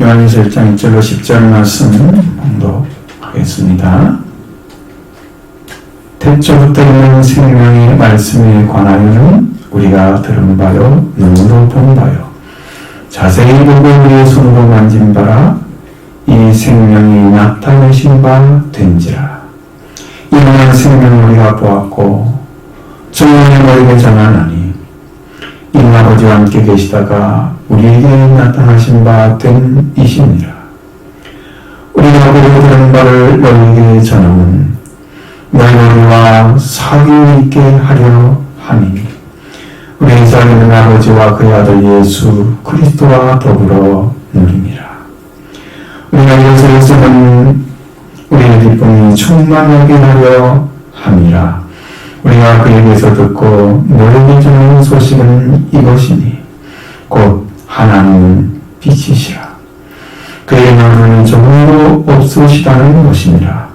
요한일서 1장 1절로 10절 말씀 봉독하겠습니다. 태초부터 있는 생명의 말씀에 관하여는 우리가 들은 바요 눈으로 본 바요 자세히 보고 우리의 손으로 만진 바라 이 생명이 나타내신 바 된지라. 이러한 생명을 우리가 보았고 정령의 너에게 전하나니 이는 아버지와 함께 계시다가 우리에게 나타나신 바 된 이시니라. 우리가 보고 들은 바를 너에게 전하면 너희가 우리와 사귐이 있게 하려 함이니 우리의 사귐은 아버지와 그의 아들 예수 그리스도와 더불어 누리니라. 우리가 이것을 쓰면 우리의 기쁨이 충만하게 하려 함이라. 우리가 그에게서 듣고 너에게 전하는 소식은 이것이니 곧 하나님은 빛이시라. 그의 너는 조금도 없으시다는 것이니라.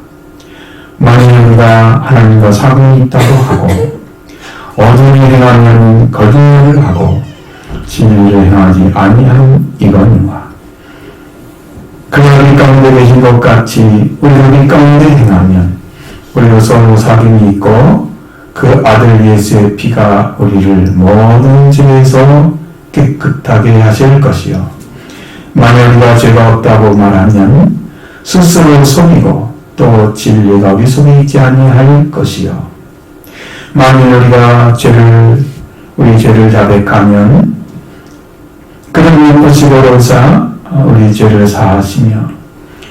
만일 우리가 하나님과 사귐이 있다고 하고 어둠이 행하면 거짓말을 하고 진리를 행하지 아니하는 이거니와 그가 우리 가운데 계신 것 같이 우리가 우리 가운데 행하면 우리로 서로 사귐이 있고 그 아들 예수의 피가 우리를 모든 죄에서 깨끗하게 하실 것이요 만일 우리가 죄가 없다고 말하면 스스로 속이고 또 진리가 우리 속에 있지 아니할 것이요 만일 우리가 우리 죄를 자백하면 그는 보시고로사 우리 죄를 사하시며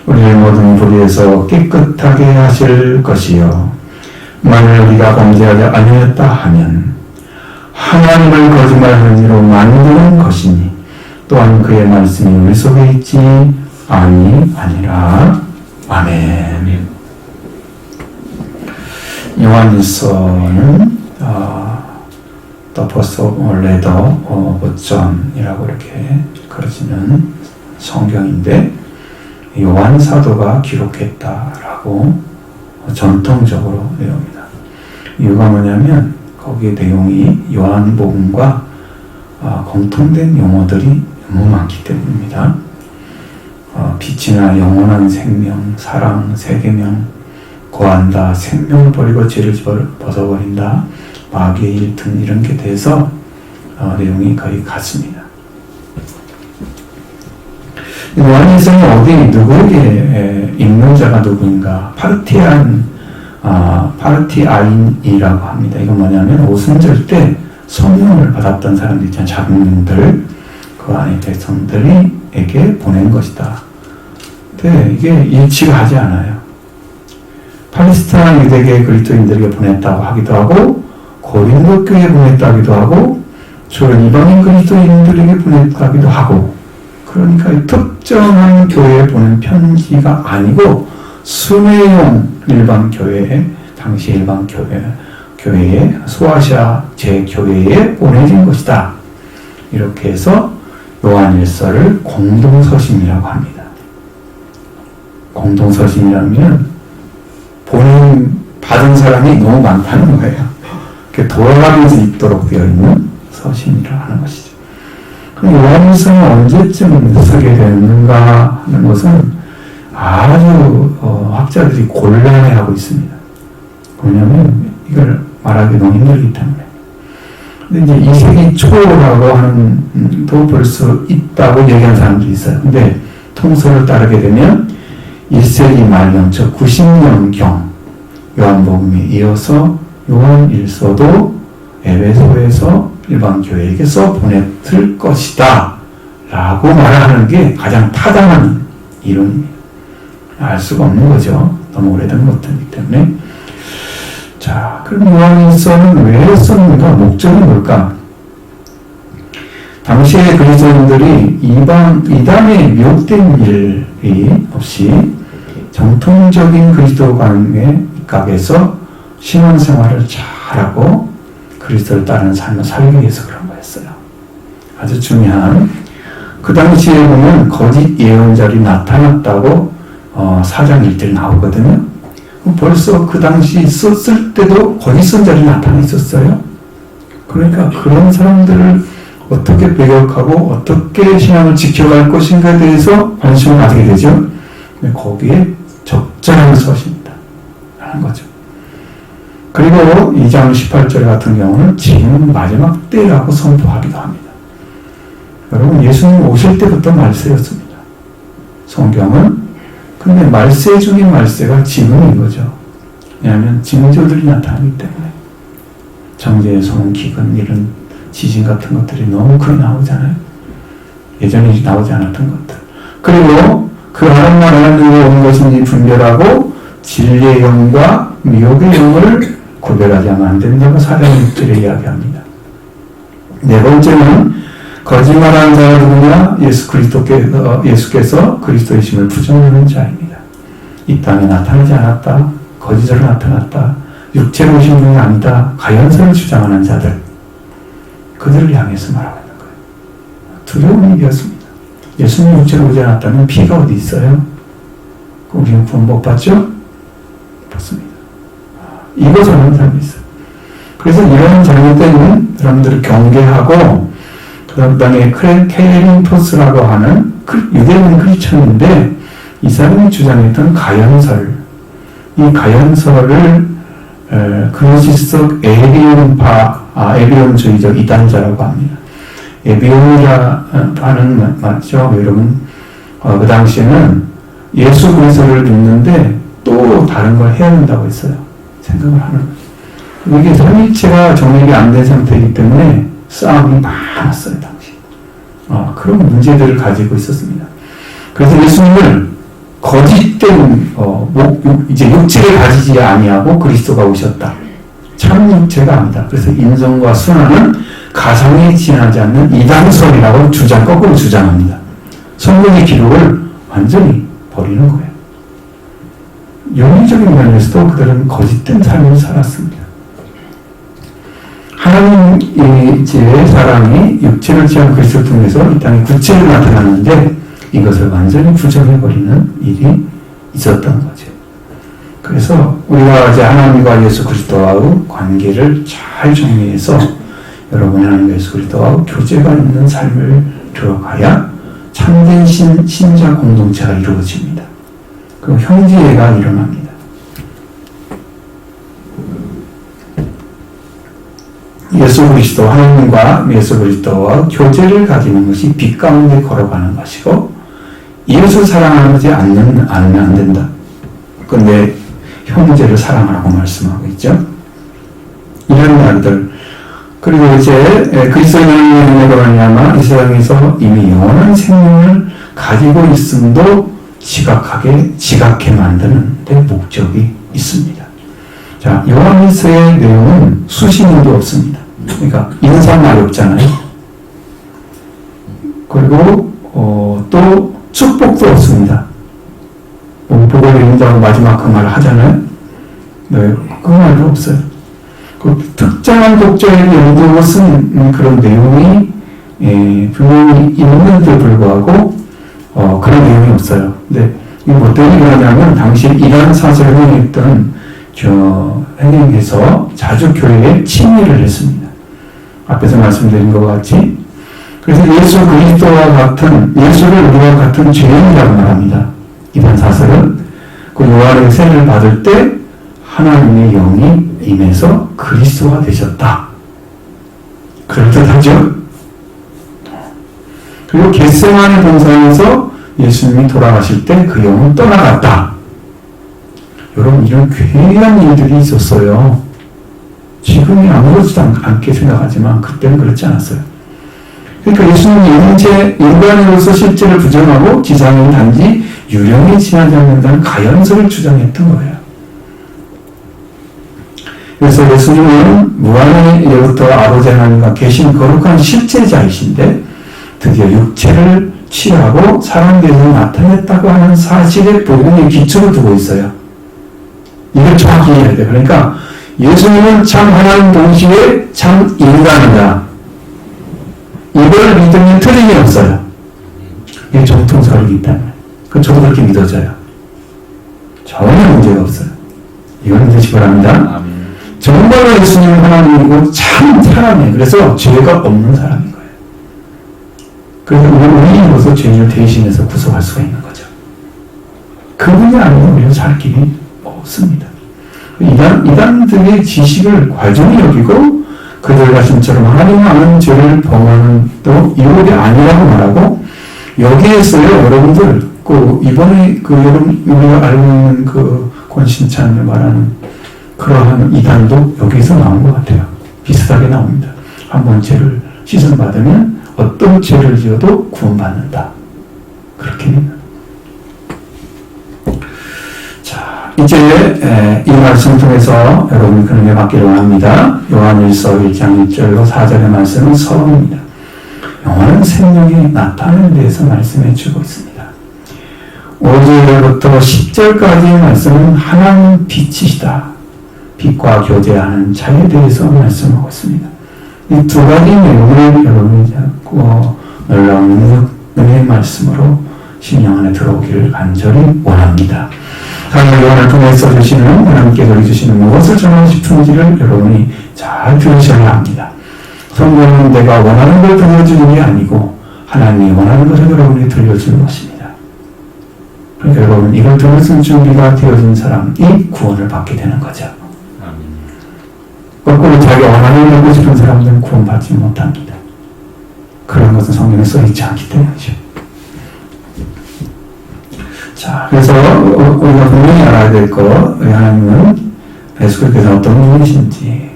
우리를 모든 불의에서 깨끗하게 하실 것이요 만일 우리가 범죄하지 아니했다 하면 하나님을 거짓말하는 이로 만드는 것이니 또한 그의 말씀이 우리 속에 있지 아니하니라. 아멘. 요한일서는 덮어서 원래도 버전이라고 이렇게 그려지는 성경인데 요한 사도가 기록했다라고 전통적으로 내용입니다. 이유가 뭐냐면 거기에 내용이 요한복음과 공통된 용어들이 너무 많기 때문입니다. 빛이나 영원한 생명, 사랑, 세계명, 고한다, 생명을 버리고 죄를 벗어버린다, 마귀의 일 등 이런 게 돼서 내용이 거의 같습니다. 요한일서는 어디 누구에게 읽는 자가 누구인가? 파르티아인이라고 합니다. 이건 뭐냐면 오순절 때 성령을 받았던 사람들 있잖아요. 자국민들, 그 안에 백성들에게 보낸 것이다. 근데 이게 일치가 하지 않아요. 팔레스타인 유대계 그리스도인들에게 보냈다고 하기도 하고 고린도 교회에 보냈다기도 하고 주로 이방인 그리스도인들에게 보냈다기도 하고 그러니까 특정한 교회에 보낸 편지가 아니고 순회용 일반 교회, 당시 일반 교회에 소아시아 제교회에 보내진 것이다. 이렇게 해서 요한일서를 공동서신이라고 합니다. 공동서신이라면 받은 사람이 너무 많다는 거예요. 돌아가면서 읽도록 되어 있는 서신이라고 하는 것이죠. 그럼 요한일서는 언제쯤 쓰게 되는가 하는 것은 아주 학자들이 곤란해하고 있습니다. 왜냐하면 이걸 말하기 너무 힘들기 때문에. 근데 이제 2세기 초라고 하는 도 볼 수 있다고 얘기하는 사람들이 있어요. 근데 통설을 따르게 되면 1세기 말경처 90년경 요한복음에 이어서 요한일서도 에베소에서 일반 교회에게서 보냈을 것이다 라고 말하는 게 가장 타당한 이론입니다. 알 수가 없는 거죠. 너무 오래된 것들이기 때문에. 자, 그럼 요한일서는 왜 썼는가? 목적이 뭘까? 당시에 그리스도인들이 이단에 미혹된 일이 없이 정통적인 그리스도관의 입각에서 신앙생활을 잘하고 그리스도를 따르는 삶을 살기 위해서 그런 거였어요. 아주 중요한. 그 당시에 보면 거짓 예언자들이 나타났다고 4장 1절 나오거든요. 벌써 그 당시 썼을 때도 거짓 선자들이 나타나 있었어요. 그러니까 그런 사람들을 어떻게 배격하고 어떻게 신앙을 지켜갈 것인가에 대해서 관심을 가지게 되죠. 거기에 적절한 서신이다 하는 거죠. 그리고 2장 18절 같은 경우는 지금은 마지막 때라고 선포하기도 합니다. 여러분, 예수님 오실 때부터 말세였습니다. 성경은. 근데 말세 중에 말세가 지금인 거죠. 왜냐하면 징조들이 나타나기 때문에. 정제, 소문, 기근 이런 지진 같은 것들이 너무 크게 나오잖아요. 예전에 나오지 않았던 것들. 그리고 그 하는 나라가 누구에 온 것인지 분별하고 진리의 영과 미혹의 영을 구별하지 하면 안 된다고 사장 6절에 이야기합니다. 네 번째는 거짓말하는 자가 누구냐? 예수께서 그리스도의 심을 부정하는 자입니다. 이 땅에 나타나지 않았다. 거짓으로 나타났다. 육체로 오신 분이 아니다. 가연설을 주장하는 자들. 그들을 향해서 말하고 있는 거예요. 두려운 일이었습니다. 예수님 육체로 오지 않았다면 피가 어디 있어요? 우리는 구원 못 받죠? 받습니다. 이것을 하는 사람이 있어요. 그래서 이런 잘못된 사람들을 경계하고 그 다음에 케린 토스라고 하는 유대인 크리스천인데 이 사람이 주장했던 가연설, 이 가연설을 그노시스적 에비온주의적 이단자라고 합니다. 에비온이라는 맞죠? 여러분, 그 당시에는 예수 그리스도를 믿는데 또 다른 걸 해야 된다고 했어요. 생각을 하는 거죠. 이게 삼위체가 정립이 안 된 상태이기 때문에 싸움이 많았어요, 당시. 그런 문제들을 가지고 있었습니다. 그래서 예수님을 거짓된 이제 육체를 가지지 아니하고 그리스도가 오셨다. 참 육체가 아니다. 그래서 인성과 순화는 가상에 지나지 않는 이단설이라고 거꾸로 주장합니다. 성경의 기록을 완전히 버리는 거예요. 영리적인 면에서도 그들은 거짓된 삶을 살았습니다. 하나님의 사랑이 육체를 취한 그리스도를 통해서 이 땅에 구체로 나타났는데 이것을 완전히 부정해버리는 일이 있었던 거죠. 그래서 우리가 이제 하나님과 예수 그리스도와의 관계를 잘 정리해서 여러분이 하나님과 예수 그리스도와 교제가 있는 삶을 들어가야 참된 신자 공동체가 이루어집니다. 그리고 형제애가 일어납니다. 예수 그리스도, 하나님과 예수 그리스도와 교제를 가지는 것이 빛 가운데 걸어가는 것이고 이웃을 사랑하지 않으면 안 된다. 그런데 형제를 사랑하라고 말씀하고 있죠. 이런 말들. 그리고 이제 그리스도의 은혜로 말미암아 이 세상에서 이미 영원한 생명을 가지고 있음도 지각해 만드는 데 목적이 있습니다. 자, 요한일서의 내용은 수신인도 없습니다. 그러니까 인사말이 없잖아요. 그리고 또 축복도 없습니다. 복을 인자하고 마지막 그 말을 하잖아요. 네, 그 말도 없어요. 그 특정한 독자에게 연구로 쓴 그런 내용이 분명히 있는데 불구하고 그런 내용이 없어요. 근데 이게 뭐 때문에 그러냐면 당시 이란 사설을 행해서 자주 교회에 침례를 했습니다. 앞에서 말씀드린 것 같이. 그래서 예수 그리스도와 같은, 예수를 우리와 같은 죄인이라고 말합니다. 이란 사설은. 그 요한의 세를 받을 때 하나님의 영이 임해서 그리스도가 되셨다. 그럴듯하죠? 그리고 겟세마네 동산에서 예수님이 돌아가실 때 그 영은 떠나갔다. 여러분, 이런 괴이한 일들이 있었어요. 지금이 아무렇지도 않게 생각하지만 그때는 그렇지 않았어요. 그러니까 예수님이 인간으로서 실제를 부정하고 지상은 단지 유령에 지나지 않는다는 가연설을 주장했던 거예요. 그래서 예수님은 무한의 예부터 아버지 하나님과 계신 거룩한 실제자이신데 드디어 육체를 취하고 사람 되어서 나타냈다고 하는 사실의 복음의 기초를 두고 있어요. 이걸 정확히 이해해야 돼요. 그러니까 예수님은 참 하나님 동시에 참 인간이다. 이걸 믿으면 틀림이 없어요. 이게 정통설이기 때문에. 저도 그렇게 믿어져요. 전혀 문제가 없어요. 이걸 믿으시기 바랍니다. 정말로 예수님은 하나님이고 참 사람이에요. 그래서 죄가 없는 사람인 거예요. 그래서 우리로서 죄인을 대신해서 구속할 수가 있는 거죠. 그분이 아니면 우리는 살 길이 없습니다. 이단들의 지식을 과중히 여기고 그들 자신처럼 하나님 아는 죄를 범하는 또 이율이 아니라고 말하고 여기에서요 여러분들 이번에 여러분 우리가 알고 있는 권신찬을 말하는 그러한 이단도 여기서 나온 것 같아요. 비슷하게 나옵니다. 한번 죄를 씻음받으면 어떤 죄를 지어도 구원받는다. 그렇게 됩니다. 자, 이제 이 말씀 통해서 여러분이 그런 게 받기를 원합니다. 요한일서 1장 1절로 4절의 말씀은 서론입니다. 영원한 생명의 나타남에 대해서 말씀해 주고 있습니다. 5절부터 10절까지의 말씀은 하나님 빛이시다. 빛과 교제하는 자에 대해서 말씀하고 있습니다. 이 두 가지 내용을 여러분이 놀라운 은혜의 말씀으로 심령 안에 들어오기를 간절히 원합니다. 하나님 요한을 통해서 주시는 하나님께서 주시는 무엇을 전하고 싶은지를 여러분이 잘 들으셔야 합니다. 성경은 내가 원하는 걸 들려주는 게 아니고 하나님이 원하는 것을 여러분이 들려주는 것입니다. 그러니까 여러분 이걸 들을 준비가 되어진 사람이 구원을 받게 되는 거죠. 거꾸로 자기가 원하는 걸 듣고 싶은 사람들은 구원받지 못합니다. 그런 것은 성경에 써있지 않기 때문이죠. 자, 그래서 우리가 분명히 알아야 될 것, 하나님은 예수께서 어떤 분이신지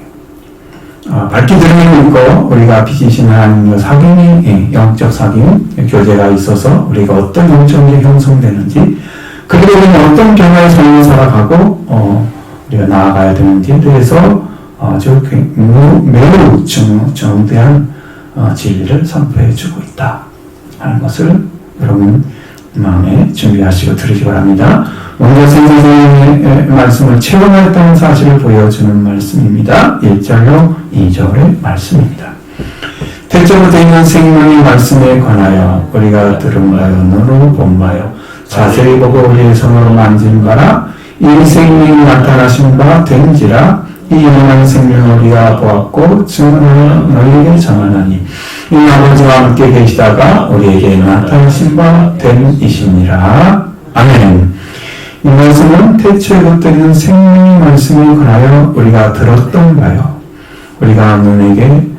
밝히 드러내고 있고 우리가 빚으신 하나님과 사귐이 영적 사귐, 교제가 있어서 우리가 어떤 영적이 형성되는지 그리고 우리는 어떤 변화의 삶을 살아가고 우리가 나아가야 되는지에 대해서 아주 매우 정대한 진리를 선포해 주고 있다 하는 것을 여러분 마음에 준비하시고 들으시기 바랍니다. 먼저 선생님의 말씀을 체험했다는 사실을 보여주는 말씀입니다. 1절로 2절의 말씀입니다. 태초부터 되어 있는 생명의 말씀에 관하여 우리가 들은 바요 눈으로 본 바요 자세히 보고 우리의 손으로 만진 바라 이 생명이 나타나신 바 된지라 이 영원한 생명을 우리가 보았고 증언하여 너희에게 전하나니 이 아버지와 함께 계시다가 우리에게 나타나신 바 된 이시니라. 아멘. 이 말씀은 태초에부터 있는 생명의 말씀에 관하여 우리가 들었던 바요 우리가 눈에게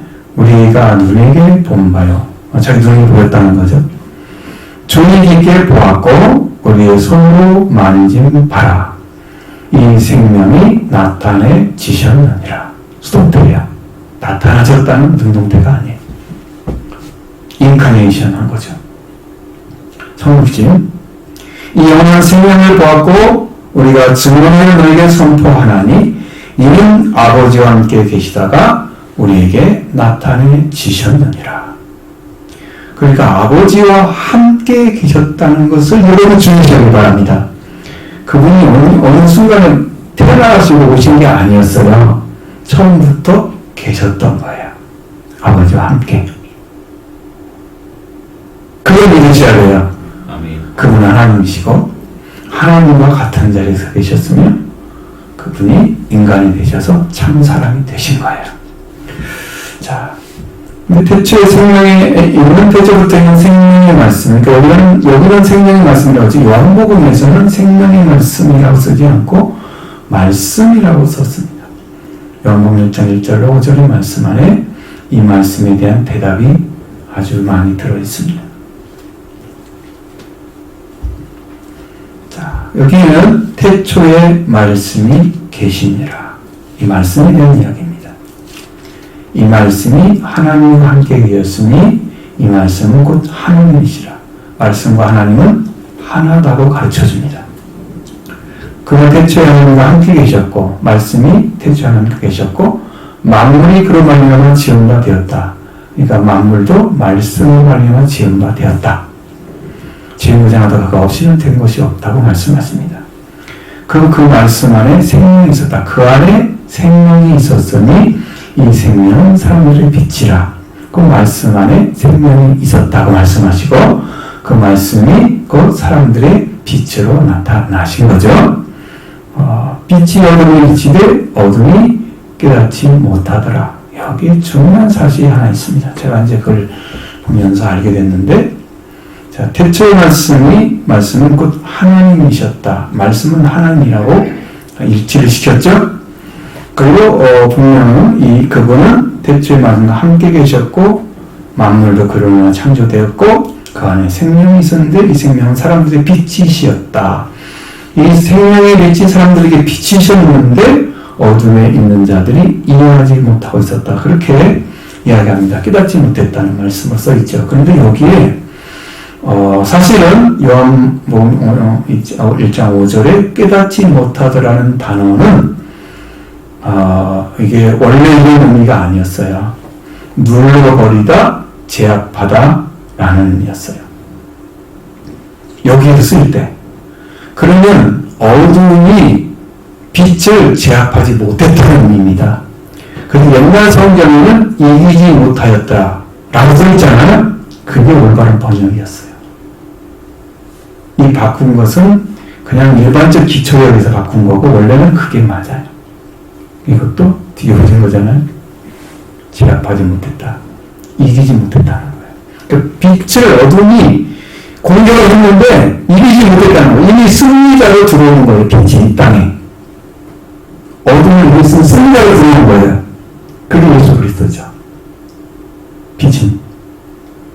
본 바요 자기 눈이 보였다는 거죠. 종이 깊게 보았고 우리의 손으로 만진 바라 이 생명이 나타내지셨느니라. 수동태야. 나타나졌다는 능동태가 아니에요. 인카네이션 한 거죠. 성육신. 이 영원한 생명을 보았고 우리가 증언을 너에게 선포하나니 이는 아버지와 함께 계시다가 우리에게 나타내지셨느니라. 그러니까 아버지와 함께 계셨다는 것을 여러분 주의하기 바랍니다. 그분이 어느 순간에 태어나시고 오신 게 아니었어요. 처음부터 계셨던 거예요. 아버지와 함께. 그걸 믿으셔야 돼요. 아멘. 그분은 하나님이시고 하나님과 같은 자리에서 계셨으면 그분이 인간이 되셔서 참 사람이 되신 거예요. 자, 근데 태초의 생명의 이런 태초부터 있는 생명의 말씀. 그러니까 여기는 생명의 말씀이라고 하지 요한복음에서는 생명의 말씀이라고 쓰지 않고 말씀이라고 썼습니다. 요한복음 1장 1절로 5절의 말씀 안에 이 말씀에 대한 대답이 아주 많이 들어 있습니다. 자, 여기는 태초에 말씀이 계시니라. 이 말씀에 대한 이야기입니다. 이 말씀이 하나님과 함께 계셨으니 이 말씀은 곧 하나님이시라. 말씀과 하나님은 하나다고 가르쳐줍니다. 그가 태초에 하나님과 함께 계셨고 말씀이 태초에 하나님과 계셨고 만물이 그로 말미암아 지은 바 되었다. 그러니까 만물도 말씀으로 말미암아 지은 바 되었다. 지음자마다 그가 없이는 된 것이 없다고 말씀하십니다. 그 말씀 안에 생명이 있었다. 그 안에 생명이 있었으니 이 생명은 사람들의 빛이라. 그 말씀 안에 생명이 있었다고 말씀하시고 그 말씀이 그 사람들의 빛으로 나타나신 거죠. 빛이 어둠에 비치되 어둠이 깨닫지 못하더라. 여기에 중요한 사실이 하나 있습니다. 제가 이제 그걸 보면서 알게 됐는데, 자, 태초의 말씀은 곧 하나님이셨다. 말씀은 하나님이라고 일치를 시켰죠. 그리고 분명히 그분은 태초의 말씀과 함께 계셨고 만물도 그러나 창조되었고 그 안에 생명이 있었는데 이 생명은 사람들의 빛이시었다. 이 생명의 빛이 사람들에게 빛이셨는데 어둠에 있는 자들이 이해하지 못하고 있었다. 그렇게 이야기합니다. 깨닫지 못했다는 말씀을 써있죠. 그런데 여기에 사실은 요한복음 1장 5절에 깨닫지 못하더라는 단어는 이게 원래 이런 의미가 아니었어요. 눌러버리다, 제압하다 라는 의미였어요. 여기에도 쓸 때. 그러면 어둠이 빛을 제압하지 못했다는 의미입니다. 그래서 옛날 성경에는 이기지 못하였다 라고 써있잖아요. 그게 올바른 번역이었어요. 이 바꾼 것은 그냥 일반적 기초에 의해서 바꾼 거고 원래는 그게 맞아요. 이것도 뒤에 오신 거잖아요. 제압하지 못했다. 이기지 못했다는 거예요. 그러니까 빛을 어둠이 공격을 했는데 이기지 못했다는 거예요. 이미 승리자로 들어오는 거예요. 빛이 이 땅에. 어둠을 이겼으면 승리자로 들어오는 거예요. 그게 예수 그리스도죠. 빛은.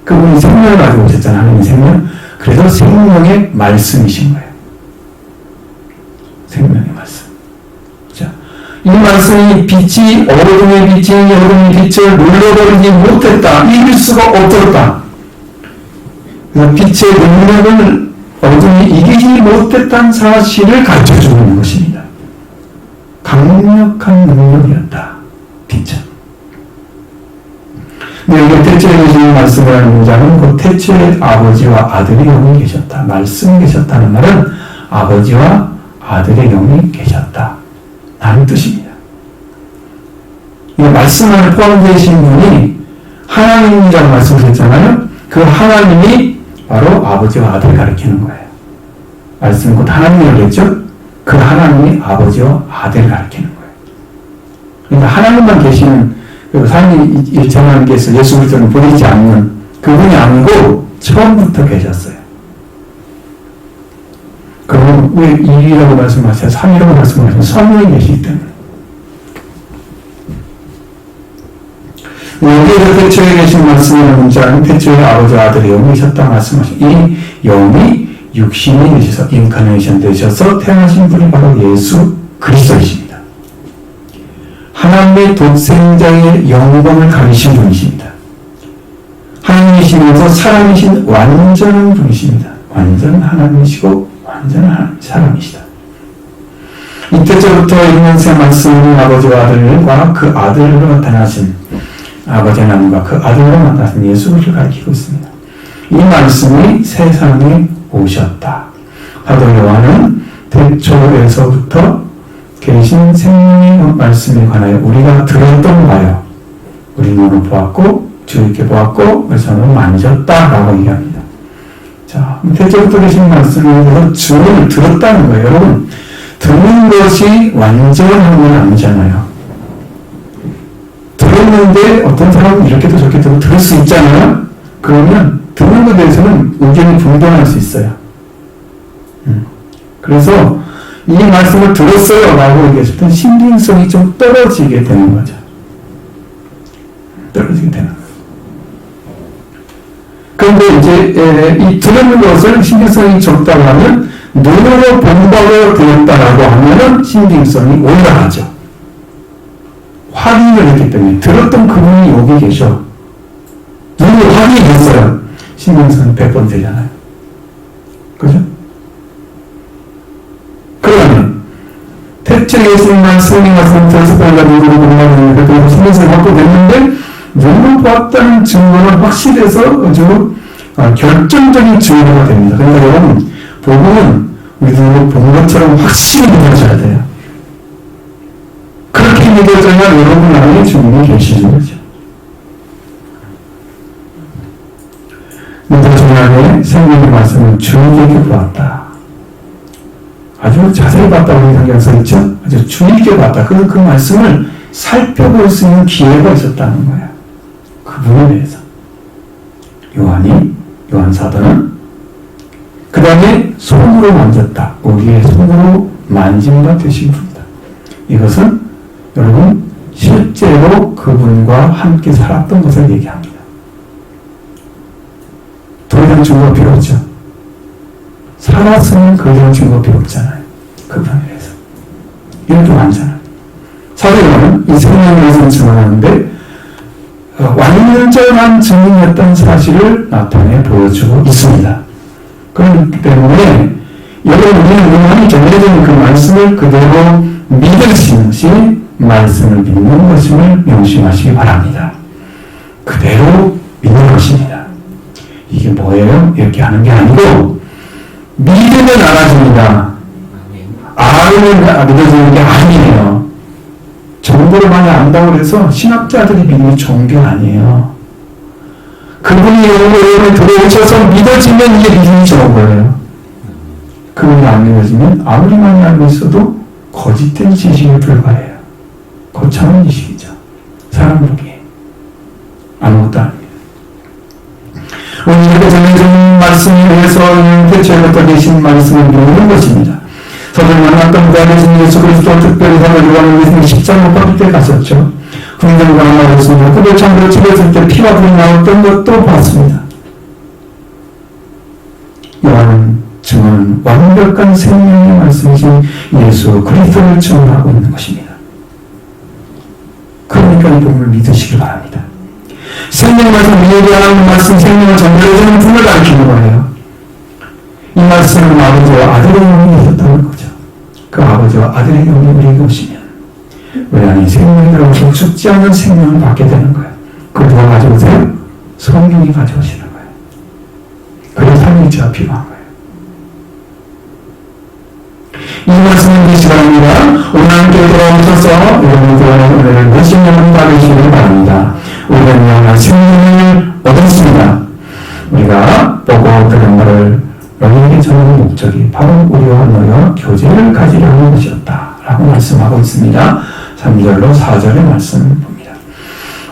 그분이 생명을 가지고 오셨잖아요. 하나님의 생명. 그래서 생명의 말씀이신 거예요. 생명의 말씀. 자, 이 말씀이 빛이 어둠의 빛이 어둠의 빛을 눌러버리지 못했다. 이길 수가 없었다. 그래서 빛의 능력을 어둠이 이기지 못했다는 사실을 가르쳐주는 것입니다. 강력한 능력이었다. 빛은. 여기 태초에 계시는 말씀을 하는 문장은 그 태초에 아버지와 아들의 영이 계셨다. 말씀이 계셨다는 말은 아버지와 아들의 영이 계셨다. 라는 뜻입니다. 이 말씀 안에 포함되어 계신 분이 하나님이라고 말씀하셨잖아요. 그 하나님이 바로 아버지와 아들을 가리키는 거예요. 말씀은 곧 하나님이라고 했죠. 그 하나님이 아버지와 아들을 가리키는 거예요. 그러니까 하나님만 계시는 삶이 일정한 게 있어 예수 그리스도는 보이지 않는 그분이 아니고 처음부터 계셨어요. 그럼 왜 1이라고 말씀하세요? 3이라고 말씀하세요? 성령이 계시기 때문에. 여기에서 태초에 계신 말씀이라는 문자는 태초에 아버지와 아들의 영이 계셨다 말씀하시죠. 이 영이 육신이 되셔서 인카네이션 되셔서 태어나신 분이 바로 예수 그리스도이십니다. 하나님의 독생자의 영광을 가리신 분이십니다. 하나님이시면서 사람이신 완전한 분이십니다. 완전 하나님이시고 완전한 사람이시다. 이때부터 있는 새 말씀은 아버지와 아들과 그 아들로 나타나신 아버지 하나님과 그 아들로 나타나신 예수를 가리키고 있습니다. 이 말씀이 세상에 오셨다. 사도 요한은 태초에서부터 계신 생명의 말씀에 관하여 우리가 들었던 바요. 우리 눈으로 보았고 주의깊게 보았고 그래서 만졌다라고 얘기합니다. 자, 태초부터 계신 말씀에 대해서 주를 들었다는 거예요. 여러분, 듣는 것이 완전한 건 아니잖아요. 들었는데 어떤 사람은 이렇게도 저렇게도 들을 수 있잖아요. 그러면 듣는 것에 대해서는 의견이 분분할 수 있어요. 그래서 이 말씀을 들었어요 라고 얘기했을 때 신빙성이 좀 떨어지게 되는 거죠. 떨어지게 되는 거예요. 그런데 이제 이 들은 것을 신빙성이 적다고 하면 눈으로 본 바로 되었다라고 하면 신빙성이 올라가죠. 확인을 했기 때문에 들었던 그분이 여기 계셔. 눈으로 확인했어요. 신빙성이 100번 되잖아요. 그죠? 그러면 태초에 계신 말씀이 말씀 들어서 보니까 눈으로 본다는 그래도 신빙성이 확보됐는데 눈으로 보았다는 증거는 확실해서 아주 결정적인 증거가 됩니다. 그러니까 여러분 복음은 우리 눈으로 본 것처럼 확실히 믿어져야 돼요. 그렇게 믿어져야 여러분 안에 주님이 계시는 거죠. 근데 중간에 성경의 말씀은 주의 깊게 보았다. 아주 자세히 봤다고 성경 써있죠. 아주 주의 깊게 봤다. 그래서 그 말씀을 살펴볼 수 있는 기회가 있었다는 거예요. 그분에 대해서. 요한 사도는 그 다음에 손으로 만졌다. 우리의 손으로 만진 바 되신 분이다. 이것은 여러분 실제로 그분과 함께 살았던 것을 얘기합니다. 더 이상 증거가 필요 없죠. 살았으면 그 이상 증거가 필요 없잖아요. 그분에 대해서. 이렇게 많잖아요. 사도요한은 이 생명에서 증언하는데 완전한 증인이었던 사실을 나타내 보여주고 있습니다. 그렇기 때문에 여러분이 요한이 전해진 그 말씀을 그대로 믿을 수 있는 것이 말씀을 믿는 것임을 명심하시기 바랍니다. 그대로 믿는 것입니다. 이게 뭐예요? 이렇게 하는 게 아니고 믿으면 알아집니다. 알면 믿어지는 게 아니에요. 정보를 많이 안다고 해서 신학자들이 믿는 종교 아니에요. 그분이 여러분에 들어오셔서 믿어지면 이게 믿음이 좋은 거예요. 그분이 안 믿어지면 아무리 많이 알고 있어도 거짓된 지식에 불과해요. 거창한 지식이죠. 사람 보기에 아무것도 아닙니다. 오늘 이렇게 전해진 말씀에 대해서 대체부터 계신 말씀을 배우는 것입니다. 저는 만났던 부활하신 예수 그리스도 특별히 사랑을 요한을 위해서 십자가 못 박을 때 갔었죠. 궁전과 나왔습니다. 그 창으로 찍었을 때 피가 불이 나왔던 것도 봤습니다. 요한은 증언은 완벽한 생명의 말씀이신 예수 그리스도를 증언하고 있는 것입니다. 그러니까 이 복음을 믿으시기 바랍니다. 생명의 말씀, 얘기하는 말씀, 생명을 전달해주는 분을 가르치는 거예요. 이 말씀은 아버지와 아들의 영이 있었다는 거죠. 그 아버지와 아들의 영이 우리에게 오시면 우리 안에 생명이 들어오고 죽지 않는 생명을 받게 되는 거예요. 그걸 누가 가져오세요? 성령이 가져오시는 거예요. 그래서 삶이 제가 필요한 거예요. 이 말씀은 이 시간입니다. 오늘 함께 돌아오셔서 여러분들 오늘 몇십 년을 받으시길 바랍니다. 우리는 영원한 생명을 얻었습니다. 우리가 보고 들은 것을 너희에게 전하는 목적이 바로 우리와 너희와 교제를 가지려는 것이었다 라고 말씀하고 있습니다. 3절로 4절의 말씀을 봅니다.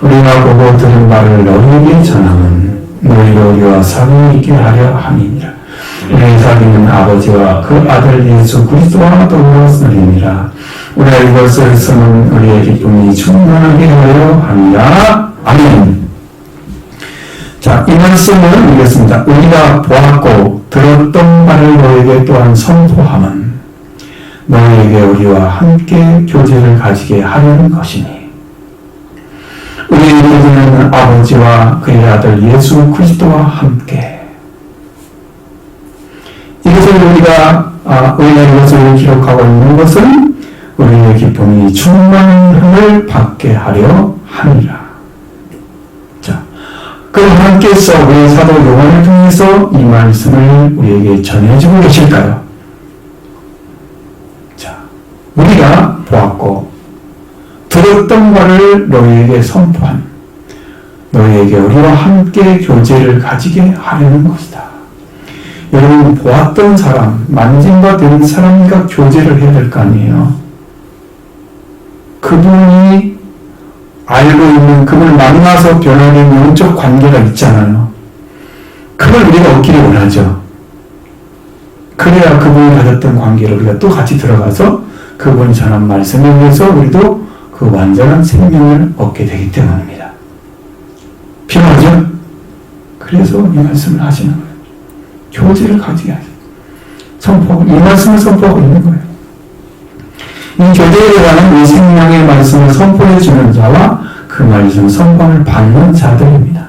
우리가 보고 들은 바를 너희에게 전하면 너희가 우리와 사귐이 있게 하려 함이니라. 우리의 사귐은 아버지와 그 아들 예수 그리스도와 더불어 쓰리니라. 우리가 이것을 쓰는 우리의 기쁨이 충만하게 하려 함이라. 아멘. 자, 이 말씀을 읽겠습니다. 우리가 보았고 들었던 바를 너에게 또한 선포함은 너에게 우리와 함께 교제를 가지게 하려는 것이니 우리의 교제는 아버지와 그의 아들 예수 그리스도와 함께. 이것을 우리가 이것을 기록하고 있는 것은 우리의 기쁨이 충만함을 받게 하려 함이라. 자, 그 하나님께서 우리 사도 요한을 통해서 이 말씀을 우리에게 전해주고 계실까요? 자, 우리가 보았고 들었던 바를 너희에게 선포한 너희에게 우리와 함께 교제를 가지게 하려는 것이다. 여러분 보았던 사람, 만진 바 된 사람과 교제를 해야 될 거 아니에요. 그분이 알고 있는 그분을 만나서 변화된 영적 관계가 있잖아요. 그걸 우리가 얻기를 원하죠. 그래야 그분이 가졌던 관계를 우리가 또 같이 들어가서 그분이 전한 말씀에 의해서 우리도 그 완전한 생명을 얻게 되기 때문입니다. 필요하죠? 그래서 이 말씀을 하시는 거예요. 교제를 가지게 하죠. 이 말씀을 선포하고 있는 거예요. 이 교제에 관한 이 생명의 말씀을 선포해 주는 자와 그 말씀 선포를 받는 자들입니다.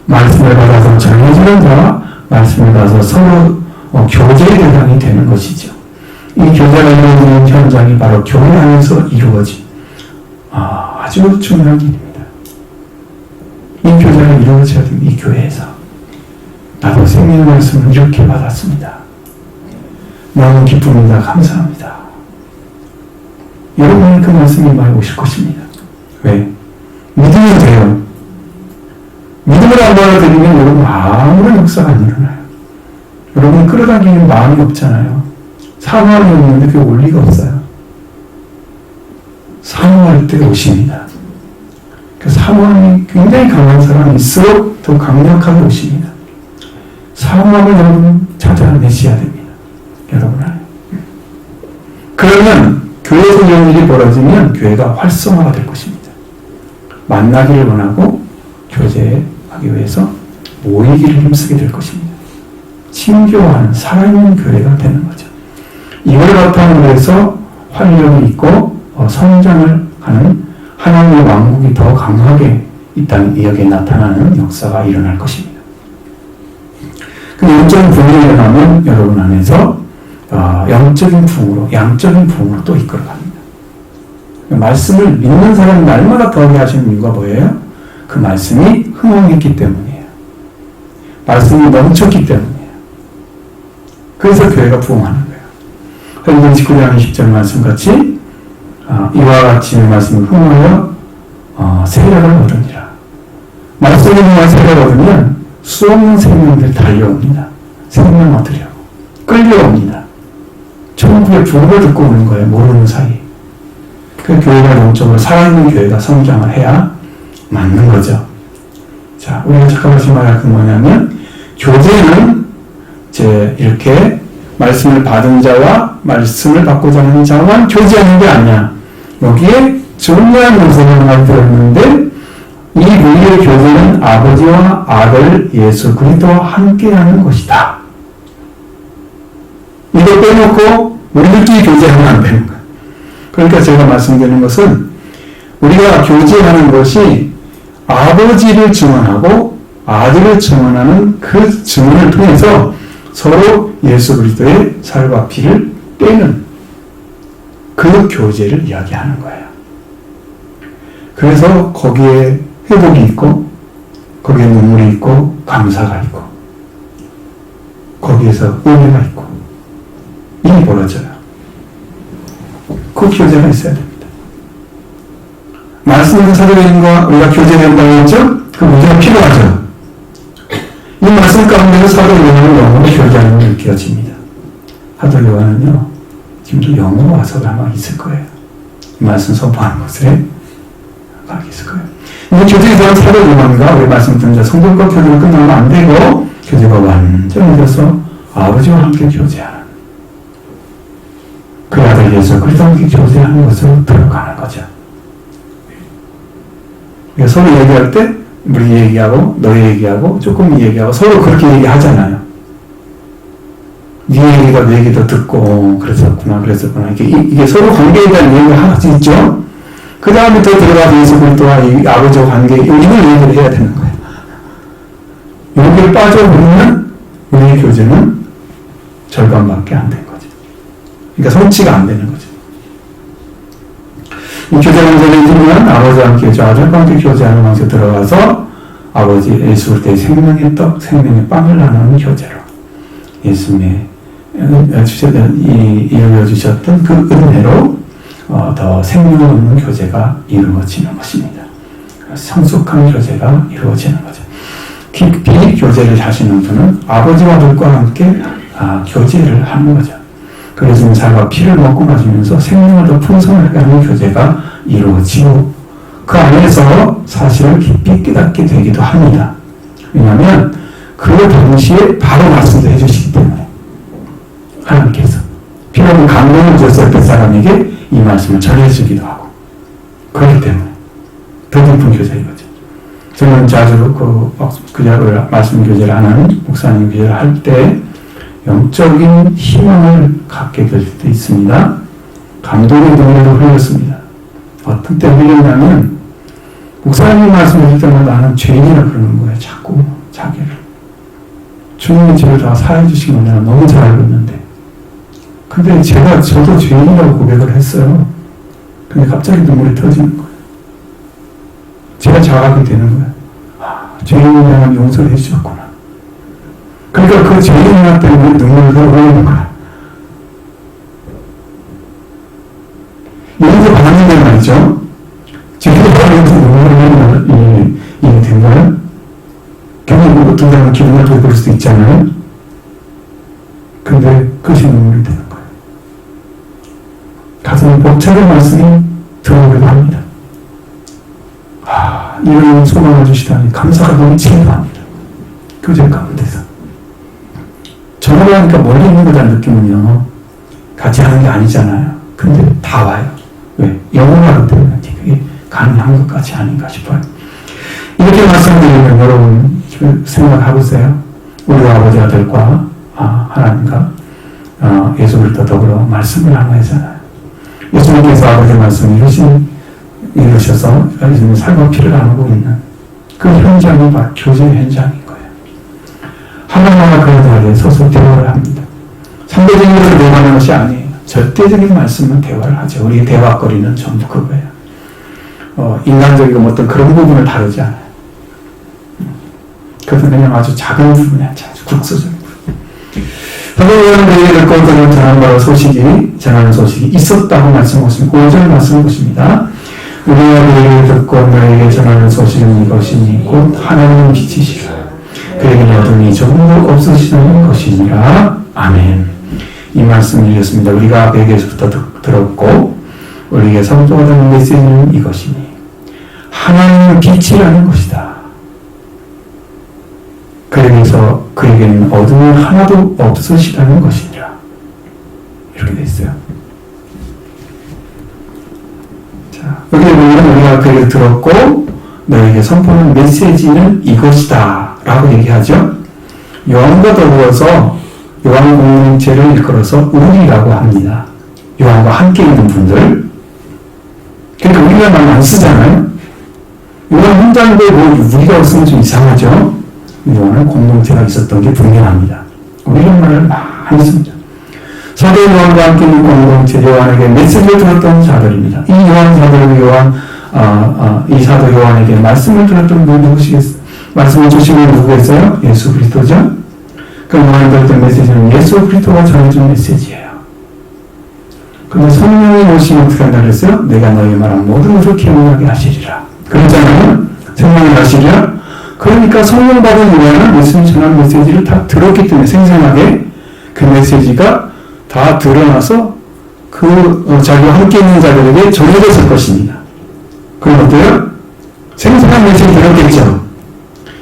말씀을 받아서 전해주는 자와 말씀을 받아서 서로 교제의 대상이 되는 것이죠. 이 교제가 이루어지는 현장이 바로 교회 안에서 이루어진 아주 중요한 일입니다. 이 교제가 이루어져야 됩니다. 이 교회에서. 나도 생명의 말씀을 이렇게 받았습니다. 너무 기쁩니다. 감사합니다. 여러분이 그 말씀이 많이 오실 것입니다. 왜? 믿으면 돼요. 믿음을 안 받아들이면 여러분 아무런 역사가 안 일어나요. 여러분이 끌어당기는 마음이 없잖아요. 사모함이 없는데 그게 올 리가 없어요. 사모할 때 오십니다. 그 사모함이 굉장히 강한 사람일수록 더 강력하게 오십니다. 사망을 여러분 찾아내셔야 됩니다. 여러분 안에. 그러면 교회에서 이런 일이 벌어지면 교회가 활성화가 될 것입니다. 만나기를 원하고 교제하기 위해서 모이기를 힘쓰게 될 것입니다. 친교하는 살아있는 교회가 되는 거죠. 이걸 바탕으로 해서 활력이 있고 성장을 하는 하나님의 왕국이 더 강하게 이 땅 여기에 나타나는 역사가 일어날 것입니다. 그 영적인 부흥이 일어나면 여러분 안에서 영적인 부흥으로, 양적인 부흥으로 또 이끌어갑니다. 말씀을 믿는 사람이 날마다 더하게 하시는 이유가 뭐예요? 그 말씀이 흥황했기 때문이에요. 말씀이 넘쳤기 때문이에요. 그래서 교회가 부흥하는 거예요. 그래서 19장 20절 말씀같이 이와 같이 말씀을 흥하여 세력을 얻으니라. 말씀을 흥하여 세력을 얻으면 수없는 생명들이 달려옵니다. 생명 얻으려고. 끌려옵니다. 천국의 부흥을 듣고 오는 거예요. 모르는 사이. 그 교회가 영적으로 살아있는 교회가 성장을 해야 맞는 거죠. 자, 우리가 잠깐만 말할 그 뭐냐면 교제는 이렇게 말씀을 받은 자와 말씀을 받고자 하는 자만 교제하는 게 아니야. 여기에 중요한 요소가 하나 들어있는데 이 우리의 교제는 아버지와 아들 예수 그리스도와 함께하는 것이다. 이거 빼놓고 우리들끼리 교제하면 안 되는 거야. 그러니까 제가 말씀드리는 것은 우리가 교제하는 것이 아버지를 증언하고 아들을 증언하는 그 증언을 통해서 서로 예수 그리스도의 살과 피를 빼는 그 교제를 이야기하는 거예요. 그래서 거기에 회복이 있고 거기에 눈물이 있고 감사가 있고 거기에서 은혜가 있고 일이 벌어져요. 그 교제가 있어야 됩니다. 말씀은 사도행전과 우리가 교제된다고 했죠? 그 문제가 필요하죠. 이 말씀 가운데서 사도 요한은 영으로 교제하는 게 느껴집니다. 사도 요한은요, 지금도 영으로 와서 아마 있을 거예요. 이 말씀 선포하는 곳에 아마 있을 거예요. 근데 교제에 대한 사도 요한과 우리 말씀 듣는 자 성도과 교제가 끝나면 안 되고, 교제가 완전히 돼서 아버지와 함께 교제하는 그 아들 예수 그리스도와 함께 교제하는 것으로 들어가는 거죠. 서로 얘기할 때 우리 얘기하고 너희 얘기하고 조금 얘기하고 서로 그렇게 얘기하잖아요. 네 얘기가 내 얘기도 듣고 그랬었구나 이게 서로 관계에 대한 얘기를 할 수 있죠. 그 다음에 더 들어가서 예수 그리스도와 아버지와 관계 이걸 얘기를 해야 되는 거예요. 여기에 빠져버리면 우리의 교제는 절반밖에 안 된 거죠. 그러니까 성취가 안 되는 거죠. 이 교제 관계를 이루면 아버지와 함께 교제, 아들과 함께 교제하는 방식에 들어가서 아버지 예수 그리스도의 생명의 떡, 생명의 빵을 나누는 교제로 예수님의 이루어주셨던 그 은혜로 더 생명을 얻는 교제가 이루어지는 것입니다. 성숙한 교제가 이루어지는 거죠. 깊이 교제를 하시는 분은 아버지와 아들과 함께 교제를 하는 거죠. 그래서 살과 피를 먹고 마시면서 생명을 더 풍성하게 하는 교제가 이루어지고 그 안에서 사실을 깊이 깨닫게 되기도 합니다. 왜냐하면 그 당시에 바로 말씀도 해주시기 때문에 하나님께서 필요한 감동을 주어서 옆에 사람에게 이 말씀을 전해주기도 하고 그렇기 때문에 더 깊은 교제인 거죠. 저는 자주 말씀 교제를 하는 목사님 교제를 할 때 영적인 희망을 갖게 될 때도 있습니다. 감동의 눈물을 흘렸습니다. 어떤 때 흘렸냐면 목사님이 말씀하실 때마다 나는 죄인이라 그러는 거예요. 자꾸 자기를. 주님이 저를 다 사해 주신 걸 내가 너무 잘 알고 있는데 근데 저도 죄인이라고 고백을 했어요. 근데 갑자기 눈물이 터지는 거예요. 제가 자각이 되는 거예요. 죄인을 내가 용서를 해주셨구나. 그러니까 그 죄인이나 때문에 눈물을 흘리는 거야. 여기서 봤는데 말이죠. 죄인을 바라면서 눈물을 흘리는 일이 된가요? 경험 어떤 사람은 기분을 돌볼 수도 있잖아요. 근데 그것이 눈물이 되는 거예요. 가슴에 벅차는 말씀이 들어오기도 합니다. 이런 소망을 주시다니 감사가 넘치기도 합니다. 교제 가운데서. 전화로 하니까 멀리 있는 거다는 느낌은요, 같이 하는 게 아니잖아요. 근데 다 와요. 왜? 영원하기 때문에 그게 가능한 것까지 아닌가 싶어요. 이렇게 말씀드리면 여러분 생각해보세요. 우리 아버지 아들과 하나님과 예수 그리스도 더불어 말씀을 나누잖아요. 예수님께서 아버지 말씀을 이루셔서 지금 삶과 피를 나누고 있는 그 현장이 바로 교제 현장인 거예요. 하나님과 그 자리에 서서 대화를 합니다. 상대적인 것을 대화하는 것이 아니에요. 절대적인 말씀은 대화를 하죠. 우리의 대화거리는 전부 그거예요. 인간적이고 어떤 그런 부분을 다루지 않아요. 그것은 그냥 아주 작은 부분이 아주 국소적인 부분. 사도행전 너희에게 듣고 전하는 소식이 있었다고 말씀하십니다. 5절 말씀 보십니다. 우리가 너희에게 듣고 너희에게 전하는 소식은 이것이니 곧 하나님의 빛이시라. 그에게는 어둠이 조금도 없으시는 것이니라. 아멘. 이 말씀을 읽었습니다. 우리가 그에게서부터 들었고 우리에게 선포하는 메시지는 이것이니 하나님의 빛이라는 것이다. 그에게는 어둠이 하나도 없으시다는 것이니라. 이렇게 돼 있어요. 자, 여기 보면 우리가 그에게 들었고 너에게 선포하는 메시지는 이것이다 라고 얘기하죠. 요한과 더불어서 요한 공동체를 일컬어서 우리라고 합니다. 요한과 함께 있는 분들. 그러니까 우리가 말 안 쓰잖아요. 요한 혼자인데 우리가 없으면 좀 이상하죠. 요한은 공동체가 있었던 게 분명합니다. 우리는 말을 많이 씁니다. 사도 요한과 함께 있는 공동체, 요한에게 메시지를 들었던 자들입니다. 이 요한 사도 이 사도 요한에게 말씀을 들었던 분 누구시겠어요? 말씀을 주시는 누구겠어요? 예수 그리스도죠. 그 요한이 들었던 메시지는 예수 그리스도가 전해준 메시지예요. 근데 성령이 오시면 어떻게 한다 그랬어요? 내가 너희 말한 모든 것을 기억나게 하시리라. 그랬잖아요. 성령이 하시리라. 그러니까 성령 받은 요한은 예수님 전한 메시지를 다 들었기 때문에 생생하게 그 메시지가 다 드러나서 자기와 함께 있는 자들에게 전해졌을 것입니다. 그럼 어때요? 생생한 메시지 들었겠죠.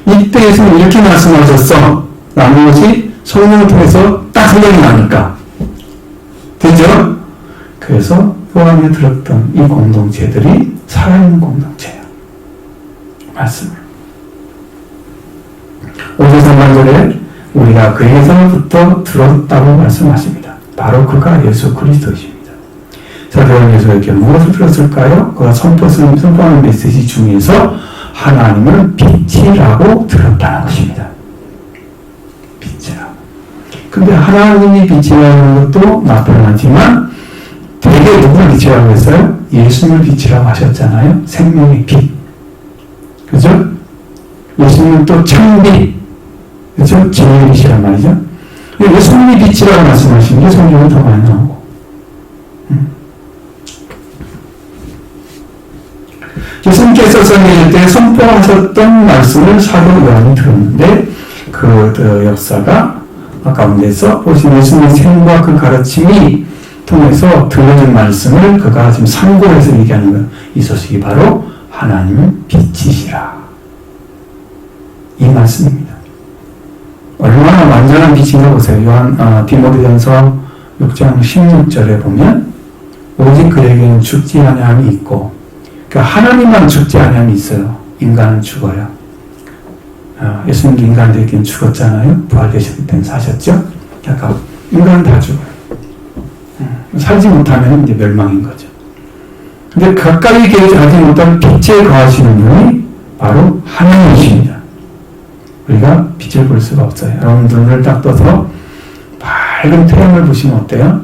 이때 예수님 이렇게 말씀하셨어. 라는 것이 성령을 통해서 딱 생각이 나니까. 되죠? 그래서 요한이 들었던 이 공동체들이 살아있는 공동체예요. 말씀을. 5절 3절에 우리가 그에게서부터 들었다고 말씀하십니다. 바로 그가 예수 그리스도이십니다. 사도는 예수에게 무엇을 들었을까요? 그가 선포하는 메시지 중에서 하나님을 빛이라고 들었다는 것입니다. 빛이라고. 근데 하나님이 빛이라는 것도 나타나지만 되게 누구를 빛이라고 했어요? 예수님을 빛이라고 하셨잖아요. 생명의 빛. 그죠? 예수님은 또 참빛. 그죠? 진리의 빛이란 말이죠. 예수님이 빛이라고 말씀하시는 게 성경에 더 많이 나오고. 예수님께서 성경일 때 선포하셨던 말씀을 사도 요한이 들었는데 그 역사가 가운데서 보시면 예수님의 생과 그 가르침이 통해서 들려진 말씀을 그가 지금 상고해서 얘기하는 것, 이 소식이 바로 하나님은 빛이시라. 이 말씀입니다. 얼마나 완전한 빛인가 보세요. 디모데전서 6장 16절에 보면 오직 그에게는 죽지 아니함이 있고, 그러니까 하나님만 죽지 아니함이 있어요. 인간은 죽어요. 예수님도 인간 되기는 죽었잖아요. 부활되셨기 때문에 사셨죠. 그러니까 인간은 다 죽어요. 살지 못하면 이제 멸망인 거죠. 근데 가까이 가지 못한 빛에 거하시는 분이 바로 하나님이십니다. 우리가 빛을 볼 수가 없어요. 여러분 눈을 딱 떠서 밝은 태양을 보시면 어때요?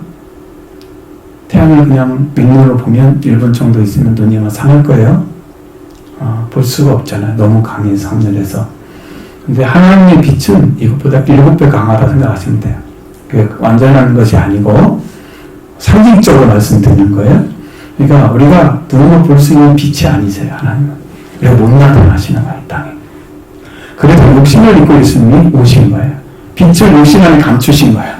태양을 그냥 맹눈으로 보면 1분 정도 있으면 눈이 아마 상할 거예요. 볼 수가 없잖아요. 너무 강해서 하늘에서. 근데 하나님의 빛은 이것보다 7배 강하다 생각하시면 돼요. 그게 완전한 것이 아니고 상징적으로 말씀드리는 거예요. 그러니까 우리가 눈으로 볼 수 있는 빛이 아니세요. 하나님은. 우리가 못 나타나시는 거예요. 이 땅에. 그래서 육신을 입고 예수님이 오신 거예요. 빛을 육신 안에 감추신 거예요.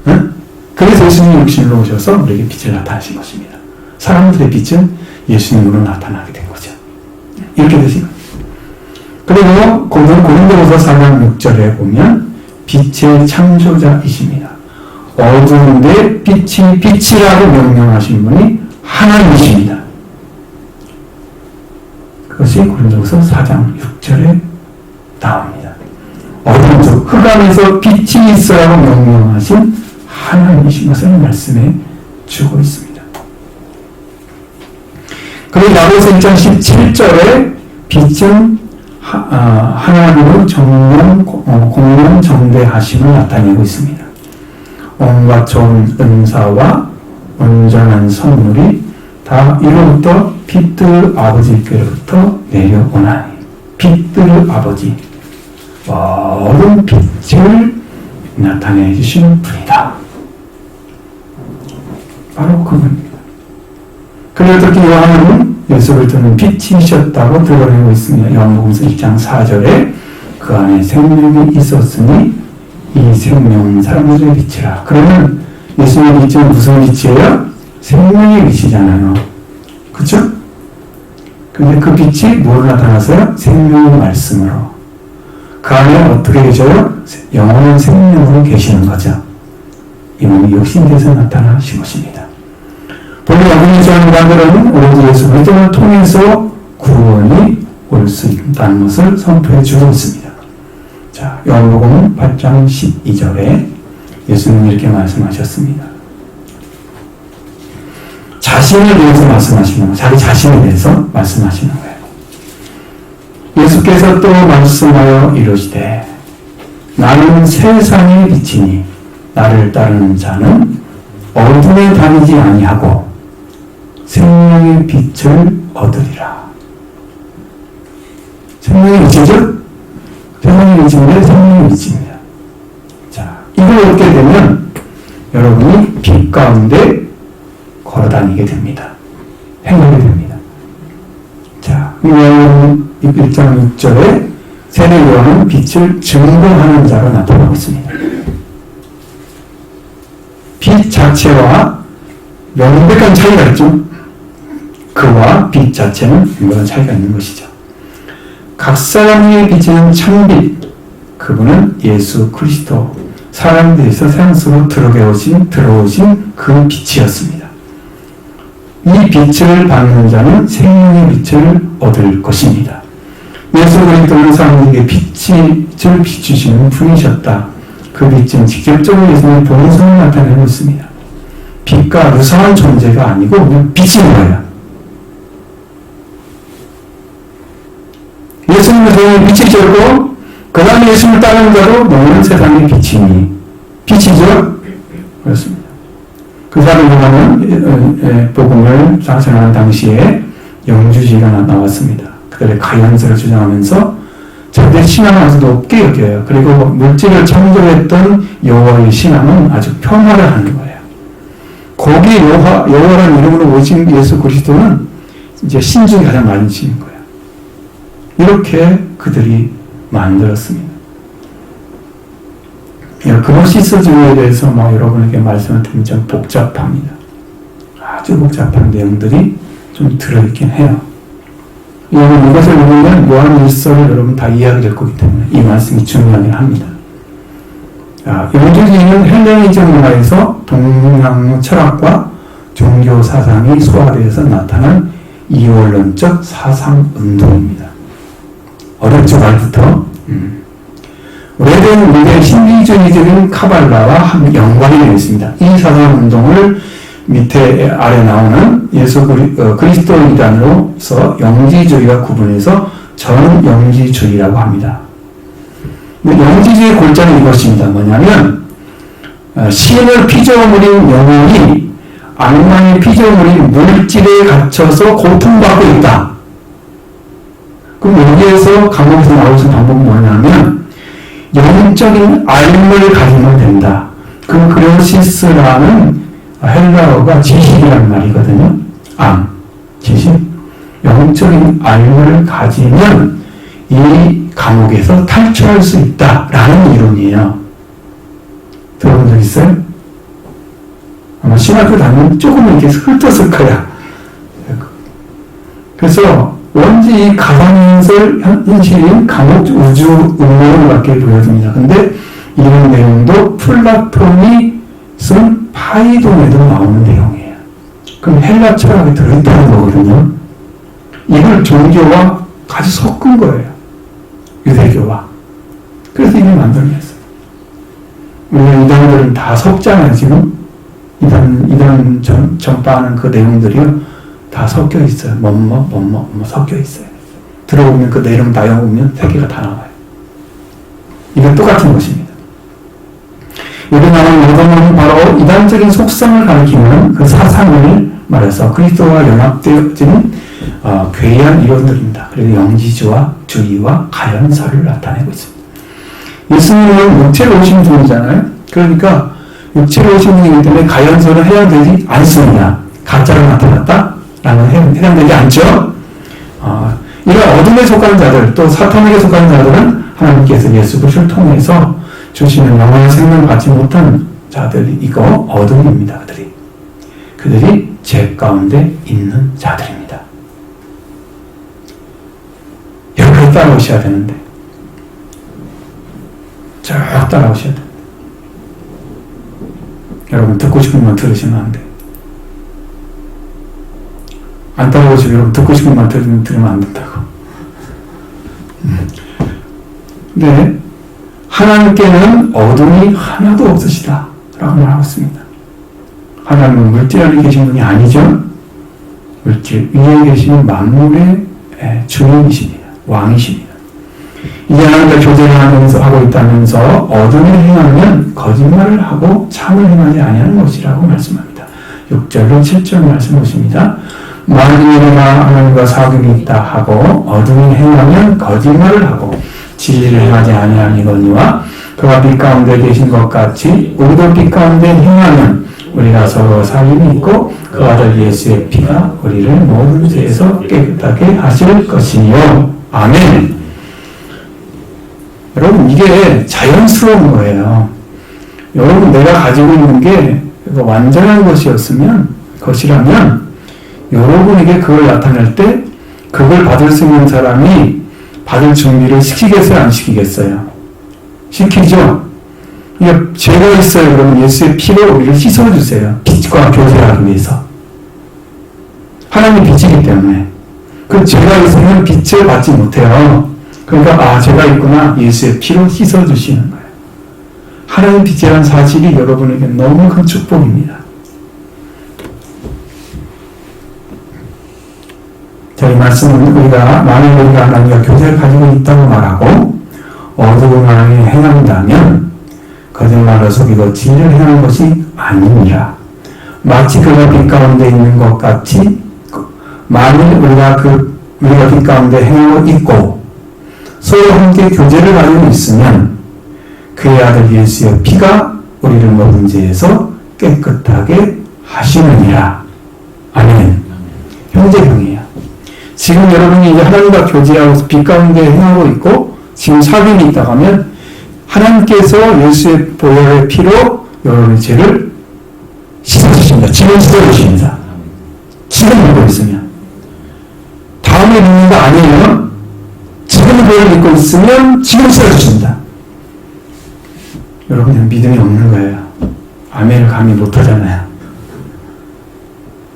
응? 그래서 예수님이 육신으로 오셔서 우리에게 빛을 나타내신 것입니다. 사람들의 빛은 예수님으로 나타나게 된 거죠. 이렇게 되신 거예요. 그리고 고린도후서 4장 6절에 보면 빛의 창조자이십니다. 어두운데 빛이라고 명령하신 분이 하나님이십니다. 그것이 고린도후서 4장 6절에 나옵니다. 어두운 쪽 흑암에서 빛이 있으라고 명령하신 하나님이신 것을 말씀해 주고 있습니다. 그리고 야고보서 1장 17절에 빛은 하나님으로 공명 정대하심을 나타내고 있습니다. 온갖 좋은 은사와 온전한 선물이 다 이로부터 빛들 아버지께로부터 내려오나니 빛들 아버지 모든 빛을 나타내 주시는 분이다. 바로 그분입니다. 그리고 특히 요한은 예수 그리스도는 빛이셨다고 드러내고 있습니다. 요한복음서 1장 4절에 그 안에 생명이 있었으니 이 생명은 사람들의 빛이라. 그러면 예수님의 빛은 무슨 빛이에요? 생명의 빛이잖아요. 그렇죠? 근데 그 빛이 뭘 나타나서요? 생명의 말씀으로. 그 안에 어떻게 계셔요? 영원한 생명으로 계시는 거죠. 이놈이 육신돼서 나타나신 것입니다. 본래 여기서 하는 바들은 오로지 예수 그리스도를 통해서 구원이 올 수 있다는 것을 선포해 주고 있습니다. 자, 요한복음 8장 12절에 예수님이 이렇게 말씀하셨습니다. 자신을 위해서 말씀하시는 거예요. 자기 자신에 대해서 말씀하시는 거예요. 예수께서 또 말씀하여 이르시되 나는 세상의 빛이니 나를 따르는 자는 어둠에 다니지 아니하고 생명의 빛을 얻으리라. 생명의 빛이죠? 생명의 빛인데 생명의 빛입니다. 자, 이걸 얻게 되면 여러분이 빛 가운데 걸어다니게 됩니다. 행하게 됩니다. 자, 요한 1장 6절에 세례 요한은 빛을 증거하는 자로 나타나고 있습니다. 빛 자체와 명백한 차이가 있죠. 그와 빛 자체는 명백한 차이가 있는 것이죠. 각 사람에게 비치는 창빛, 그분은 예수 그리스도, 사람들에서 세상 속으로 들어오신 그 빛이었습니다. 이 빛을 받는 자는 생명의 빛을 얻을 것입니다. 예수 그리스도는 사람에게 빛을 비추시는 분이셨다. 그 빛은 직접적으로 예수님의 본성을 나타내고 있습니다. 빛과 유사한 존재가 아니고 그냥 빛인 거예요. 예수님은 세상의 빛이셨고 그 다음에 예수님을 따르는 자로 너는 세상의 빛이니 빛이죠? 그렇습니다. 그 사람을 보면 복음을 전하는 당시에 영주주의가 나왔습니다. 그들의 가연세를 주장하면서 자기의 신앙을 아주 높게 여겨요. 그리고 물질을 창조했던 여호와의 신앙은 아주 평화를 하는 거예요. 거기에 여호와라는 이름으로 오신 예수 그리스도는 이제 신중이 가장 많은 신인 거예요. 이렇게 그들이 만들었습니다. 그노시스주의에 대해서 여러분에게 말씀을 드리면 좀 복잡합니다. 아주 복잡한 내용들이 좀 들어있긴 해요. 이것을 보면 요한 1서를 여러분 다 이해하게 될 거기 때문에 이 말씀이 중요하긴 합니다. 영주주의는 헬레니즘 문화에서 동양 철학과 종교 사상이 소화되어서 나타난 이원론적 사상 운동입니다. 어렵죠, 말부터. 오래된 미래 신비주의적인 카발라와 연관이 되어 있습니다. 이 사상 운동을 밑에 아래 나오는 예수 그리스도 이단으로서 영지주의와 구분해서 전영지주의라고 합니다. 영지주의의 골자는 이것입니다. 뭐냐면 신을 피조물인 영혼이 악마의 피조물인 물질에 갇혀서 고통받고 있다. 그럼 여기에서 감옥에서 나올 수 있는 방법은 뭐냐면 영적인 알을 가지면 된다. 그 그레오시스라는 헬라어가 지식이라는 말이거든요. 지식. 영적인 알을 가지면 이 감옥에서 탈출할 수 있다라는 이론이에요. 들어본 적 있어요? 아마 신학교 다니면 조금 이렇게 훑었을 거야. 그래서 원죄 단지 이 가상현실, 현실인 감옥 우주 음모론밖에 보여집니다. 근데 이런 내용도 플라톤이 쓴 파이돈에도 나오는 내용이에요. 그럼 헬라 철학이 들어있다는 거거든요. 이걸 종교와 같이 섞은 거예요. 유대교와. 그래서 이게 만들어냈어요. 우리가 이단들은 다 섞잖아요, 지금. 이단 전파하는 그 내용들이요. 다 섞여 있어요. 뭐뭐 섞여 있어요. 들어보면 그 내용 다 영으면 세 개가 다 나와요. 이건 똑같은 것입니다. 여기 나오는 모던은 바로 이단적인 속성을 가리키는 그 사상을 말해서 그리스도와 연합되어진 괴이한 이론들입니다. 그리고 영지주와 주의와 가연설을 나타내고 있습니다. 예수님은 육체로 오신 분이잖아요. 그러니까 육체로 오신 분이기 때문에 가연설은 해당되지 않습니다. 가짜로 나타났다? 라는 해당되지 않죠. 이런 어둠에 속하는 자들, 또 사탄에게 속하는 자들은 하나님께서 예수 그리스도를 통해서 주시는 영원한 생명을 받지 못한 자들이고 어둠입니다. 그들이 죄 가운데 있는 자들입니다. 여기까지 따라오셔야 되는데 쭉 따라오셔야 돼요. 여러분 듣고 싶은 말 들으시면 안 돼요. 안 따라오시고 여러분 듣고 싶은 말 들으면 안 된다고. 네, 하나님께는 어둠이 하나도 없으시다 라고 말하고 있습니다. 하나님은 물질 안에 계신 분이 아니죠. 물질 위에 계시는 만물의 주인이십니다. 왕이십니다. 이제 하나님과 교제를 하고 있다면서 어둠을 행하면 거짓말을 하고 참을 행하지 아니하는 것이라고 말씀합니다. 6절로 7절 말씀 보십니다. 만일 내가 하나님과 사귑이 있다 하고 어둠을 행하면 거짓말을 하고 진리를 행하지 아니하니거니와 그가 빛 가운데 계신 것 같이 우리도 빛 가운데 행하면 우리가 서로 사귐이 있고 그 아들 예수의 피가 우리를 모든 죄에서 깨끗하게 하실 것이요. 아멘. 여러분 이게 자연스러운 거예요. 여러분 내가 가지고 있는 게 완전한 것이라면 여러분에게 그걸 나타낼 때 그걸 받을 수 있는 사람이 받을 준비를 시키겠어요? 안 시키겠어요? 시키죠? 죄가 있어요. 그러면 예수의 피로 우리를 씻어주세요. 빛과 교제하기 위해서. 하나님이 빛이기 때문에. 그 죄가 있으면 빛을 받지 못해요. 그러니까 죄가 있구나. 예수의 피로 씻어주시는 거예요. 하나님 빛이라는 사실이 여러분에게 너무 큰 축복입니다. 자, 이 말씀은 만일 우리가 하나님과 교제를 가지고 있다고 말하고 어둠을 행한다면 거짓말로 속이고 진리를 행하는 것이 아니니라. 마치 그가 빛 가운데 있는 것 같이 만일 우리가 빛 가운데 행하고 있고 서로 함께 교제를 가지고 있으면 그의 아들 예수의 피가 우리를 모든 죄에서 깨끗하게 하시느니라. 아멘. 형제형이에요. 지금 여러분이 이제 하나님과 교제하고 빛 가운데 행하고 있고 지금 사귐이 있다고 하면 하나님께서 예수의 보혈의 피로 여러분의 죄를 씻어주십니다. 지금 씻어주십니다. 지금 믿고 있으면. 다음에 믿는 거 아니에요. 지금 보혈을 믿고 있으면 지금 씻어주십니다. 여러분은 믿음이 없는 거예요. 아멘을 감히 못하잖아요.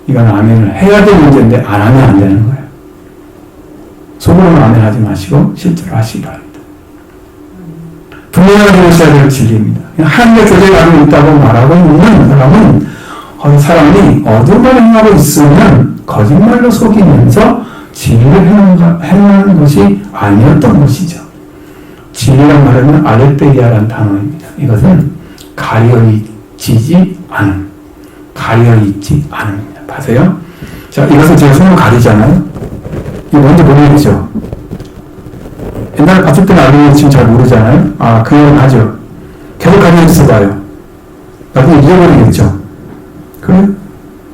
이건 아멘을 해야 될 문제인데 안 하면 안 되는 거예요. 속으로는 아멘 하지 마시고 실제로 하시기 바랍니다. 분명하게 보셔야 될 진리입니다. 하나님과 교제를 하고 있다고 말하고 있는 사람이 어둠을 행하고 있으면 거짓말로 속이면서 진리를 행하는 것이 아니었던 것이죠. 진리란 말은 알레테이아라는 단어입니다. 이것은 가려있지 않음입니다. 봐세요. 자, 이것은 제가 손으로 가리잖아요. 이거 뭔지 모르겠죠? 옛날에 봤을 때는 알고 지금 잘 모르잖아요? 그 얘기는 하죠. 계속 가리고 있어봐요. 나중에 잊어버리겠죠? 그래?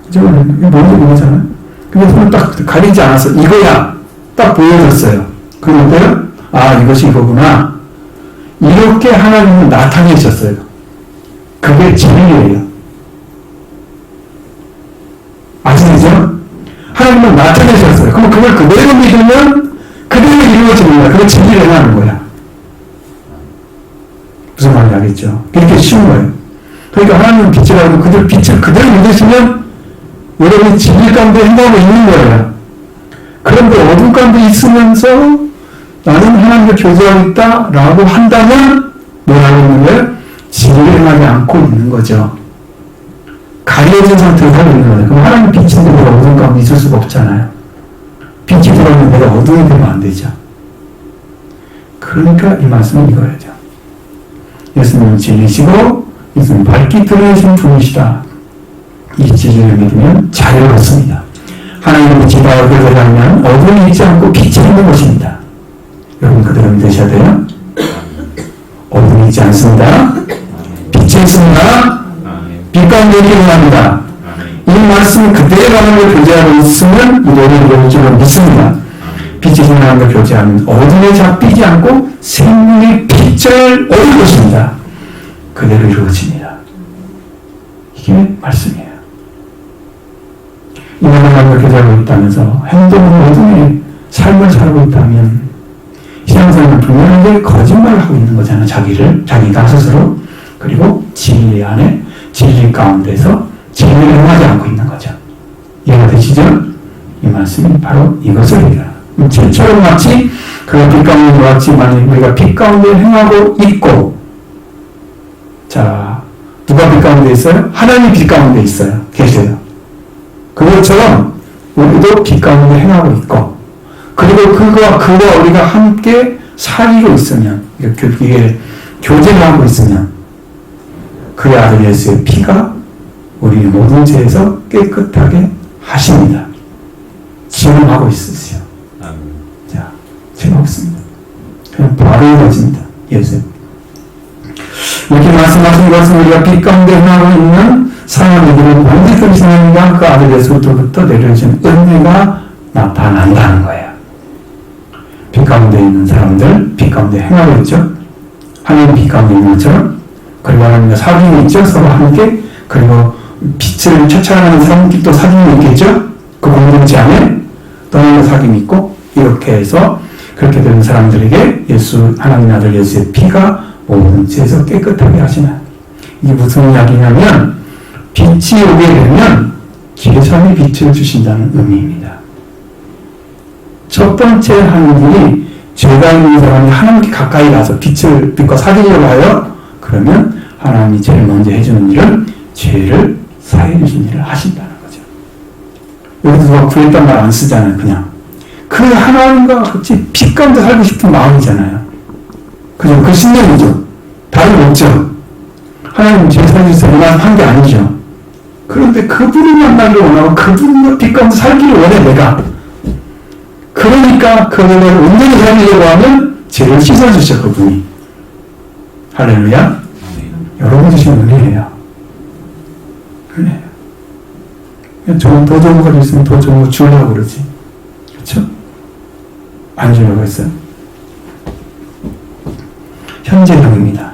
잊어버리는 이게 뭔지 모르잖아요? 근데 손을 딱 가리지 않았어. 이거야! 딱 보여줬어요. 그런데, 이것이 이거구나. 이렇게 하나님은 나타내셨어요. 그게 진리예요. 아시겠죠? 하나님은 나타내셨어요. 그럼 그걸 그대로 믿으면 그대로 이루어지는 거야. 그게 진리를 행하는 거야. 무슨 말인지 알겠죠? 이렇게 쉬운 거예요. 그러니까 하나님은 빛이라고 그들 빛을 그대로 믿으시면 여러분이 진리 가운데 행하고 있는 거예요. 그런데 어둠 가운데 있으면서 나는 하나님과 교제하고 있다 라고 한다면 뭐라고 있는 거예요? 진리를 행하지 않고 있는 거죠. 가려진 상태로 살고 있는 거예요. 그럼 하나님 빛인데 내가 어둠 가운데 있을 수가 없잖아요. 빛이 들어오면 내가 어둠이 되면 안 되죠. 그러니까 이 말씀은 이거예요. 예수님은 진리시고 예수님은 밝게 드러내신 분이시다. 이 진리를 믿으면 자유를 얻습니다. 하나님의 빛이다 그러면 어둠이 있지 않고 빛이 있는 것입니다. 여러분 그대로 믿으셔야 돼요. 어둠이 있지 않습니다. 빛이 있습니다. 빛 가운데 일어납니다. 이 말씀이 그대로 하나님을 교제하고 있으면 이들이 이루어질 줄 믿습니다. 빛이 하나님과 교제하면 어둠에 잡히지 않고 생명의 빛을 얻을 것입니다. 그대로 이루어집니다. 이게 말씀이에요. 이만 하나님과 교제하고 있다면서 행동으로 어둠의 삶을 살고 있다면 신앙생활은 분명하게 거짓말을 하고 있는 거잖아요. 자기가 스스로. 그리고 진리 안에 진리 가운데서 진리를 행하지 않고 있는 거죠. 이해가 되시죠? 이 말씀이 바로 이것을 얘기합니다. 빛처럼 마치 그가 빛 가운데 같이 만약 우리가 빛 가운데 행하고 있고, 자 누가 빛 가운데 있어요? 하나님이 빛 가운데 있어요. 계세요. 그것처럼 우리도 빛 가운데 행하고 있고, 그리고 그와 우리가 함께 사귀고 있으면, 이게 교제를 하고 있으면 그의 아들 예수의 피가 우리 모든 죄에서 깨끗하게 하십니다. 지금 하고 있으세요. 자, 지금 하고 있습니다. 그냥 바로 이루어집니다. 예수. 이렇게 말씀하신 것은 우리가 빛 가운데 행하고 있는 사람들은 완전히 생명과 그 아들 예수로부터 내려진 은혜가 나타난다는 거예요. 빛 가운데 있는 사람들, 빛 가운데 행하고 있죠. 하나님 빛 가운데 있는 것처럼, 그리고 하나님과 사귐이 있죠. 서로 함께. 그리고 빛을 쫓아가는 사람끼리 또 사귐이 있겠죠. 그 공동체 안에 또 하나님과 사귐이 있고, 이렇게 해서 그렇게 되는 사람들에게 하나님 아들 예수의 피가 모든 죄에서 깨끗하게 하시는, 이게 무슨 이야기냐면 빛이 오게 되면 계산의 빛을 주신다는 의미입니다. 첫 번째 하는 일이 죄가 있는 사람이 하나님께 가까이 가서 빛과 사귀려고 하여, 그러면 하나님이 제일 먼저 해주는 일은 죄를 사해 주신 일을 하신다는 거죠. 여기서 누가 구했단 말 안 쓰잖아요. 그냥 그 하나님과 같이 빛 가운데 살고 싶은 마음이잖아요. 그죠? 그 신념이죠. 다른 거 없죠. 하나님 죄 사해 주세요 한 게 아니죠. 그런데 그분을 만나기를 원하고 그분과 빛 가운데 살기를 원해 내가. 그러니까 그분을 온전히 살리려고 하면 죄를 씻어주셔 그분이. 할렐루야. 여러분 주시는 은혜예요. 은혜예요. 더 좋은 거 있으면 더 좋은 거 주려고 그러지. 그렇죠? 안 주려고 했어요. 현재형입니다.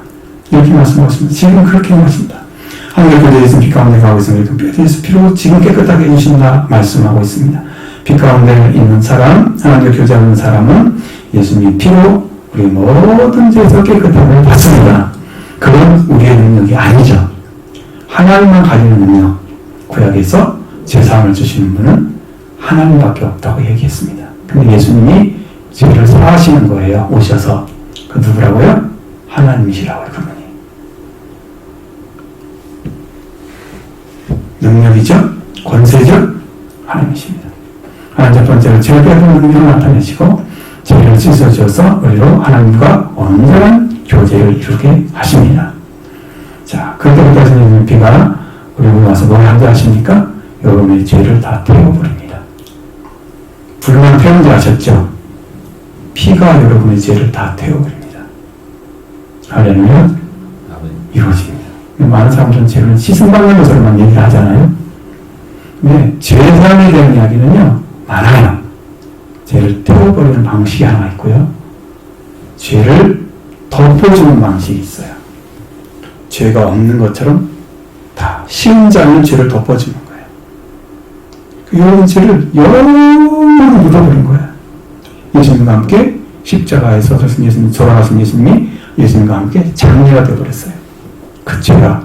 이렇게 말씀하십니다. 지금 그렇게 말씀합니다. 하늘의 교제에 있으면 빛 가운데 가고 있습니다. 예수 피로 지금 깨끗하게 해주신다 말씀하고 있습니다. 빛 가운데 있는 사람, 하나님과 교제하는 사람은 예수님 피로 우리 모든 죄에서 깨끗함을 받습니다. 그건 우리의 능력이 아니죠. 하나님만 가지는 능력. 구약에서 죄사함을 주시는 분은 하나님밖에 없다고 얘기했습니다. 근데 예수님이 죄를 사하시는 거예요. 오셔서. 그 누구라고요? 하나님이시라고요. 그분이. 능력이죠? 권세죠? 하나님이십니다. 하나님 첫 번째로 죄를 깨닫는 능력을 나타내시고 죄를 씻어주셔서 우리로 하나님과 온전한 교제를 이루게 하십니다. 자, 그때부터 예수님의 피가 우리에게 와서 뭘 하게 하십니까? 여러분의 죄를 다 태워버립니다. 불만 태운지 아셨죠? 피가 여러분의 죄를 다 태워버립니다. 할렐루야. 이루어집니다. 많은 사람들은 죄를 씻음받는 것으로만 얘기를 하잖아요. 근데 죄의 삶에 대한 이야기는요 많아요. 죄를 태워버리는 방식이 하나 있고요, 죄를 덮어주는 방식이 있어요. 죄가 없는 것처럼 다 쉬운 자는 죄를 덮어주는 거예요. 여러분 죄를 영원히 묻어버린 거예요. 예수님과 함께 십자가에서 돌아가신 예수님이 예수님과 함께 장례가 되어버렸어요. 그 죄가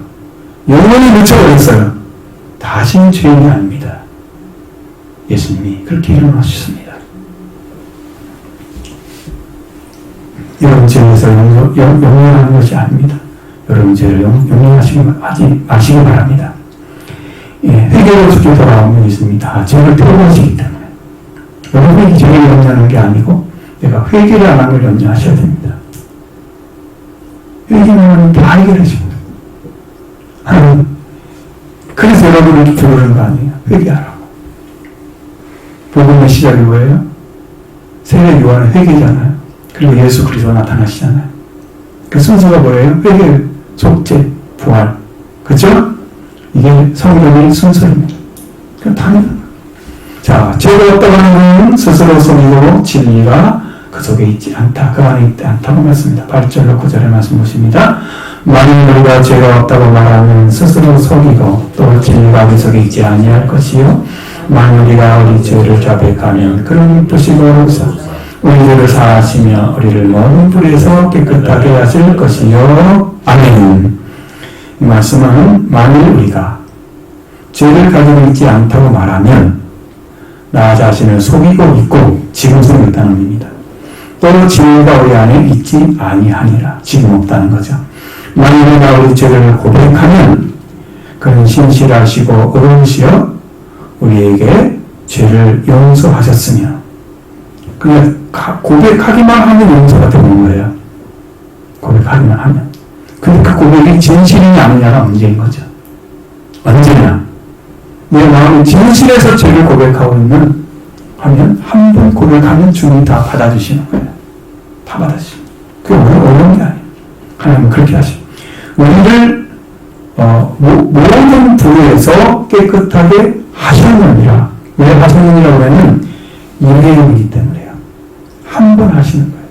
영원히 묻혀버렸어요. 다시는 죄인이 아닙니다. 예수님이 그렇게 일어나셨습니다. 여러분 죄에서 영원한 것이 아닙니다. 여러분 죄를 용서하지 마시기 바랍니다. 예, 회개로 죽게 돌아오면 예수님이 다 죄를 태워버리시기 때문에 여러분이 죄를 염려하는 게 아니고 내가 회개를 안 한 걸 염려하셔야 됩니다. 회개는 다 해결해줍니다. 그래서 여러분을 부르는 거 아니에요. 회개하라고. 복음의 시작이 뭐예요? 세례 요한은 회개잖아요. 그리고 예수 그리스도 나타나시잖아요. 그 순서가 뭐예요? 회개, 속죄, 부활. 그죠? 이게 성경의 순서입니다. 그럼 당연한 거예요. 자, 죄가 없다고 하는 것은 스스로 속이고 진리가 그 속에 있지 않다. 그 안에 있지 않다고 말씀입니다. 8절로 9절의 말씀 보십니다. 만일 우리가 죄가 없다고 말하면 스스로 속이고 또 진리가 그 속에 있지 아니할 것이요. 만일 우리가 우리 죄를 자백하면 그런 뜻이로서 우리 죄를 사하시며 우리를 모든 불에서 깨끗하게 하실 것이요. 아멘. 이 말씀은 만일 우리가 죄를 가지고 있지 않다고 말하면 나 자신을 속이고 있고 지금 속이고 있다는 의미입니다. 또 진리가 우리 안에 있지 아니하니라. 지금 없다는 거죠. 만일 우리가 우리 죄를 고백하면 그는 신실하시고 의로우시어 우리에게 죄를 용서하셨으며 그러니까 고백하기만 하면 용서가 되는 거예요. 고백하기만 하면. 근데 그 고백이 진실이냐 아니냐가 문제인 거죠. 언제냐? 내 마음이 진실해서 죄를 고백하고 있는 하면 한 번 고백하면 주님이 다 받아주시는 거예요. 다 받아주시는 거예요. 그게 어려운 게 아니에요. 하나님은 그렇게 하시고 우리를 모든 불에서 깨끗하게 하셨느니라. 왜 하셨느니라고 하면 일회용이기 때문에요. 한 번 하시는 거예요.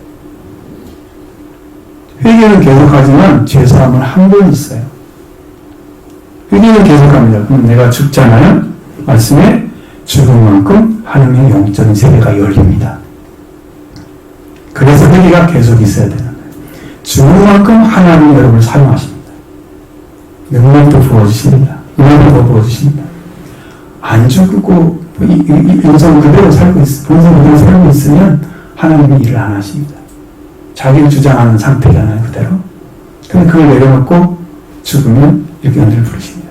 회개는 계속하지만 죄사함은 한 번 있어요. 회개는 계속합니다. 그럼 내가 죽잖아요. 말씀에 죽은 만큼 하나님의 영적인 세계가 열립니다. 그래서 회개가 계속 있어야 되는 거예요. 죽은 만큼 하나님이 여러분을 사용하십니다. 능력도 부어주십니다. 은혜도 부어주십니다. 안 죽고 인성 그대로 살고 본성 그대로 살고 있으면 하나님이 일을 안 하십니다. 자기를 주장하는 상태잖아요. 그대로. 근데 그걸 내려놓고 죽으면 이렇게 은혜를 부르십니다.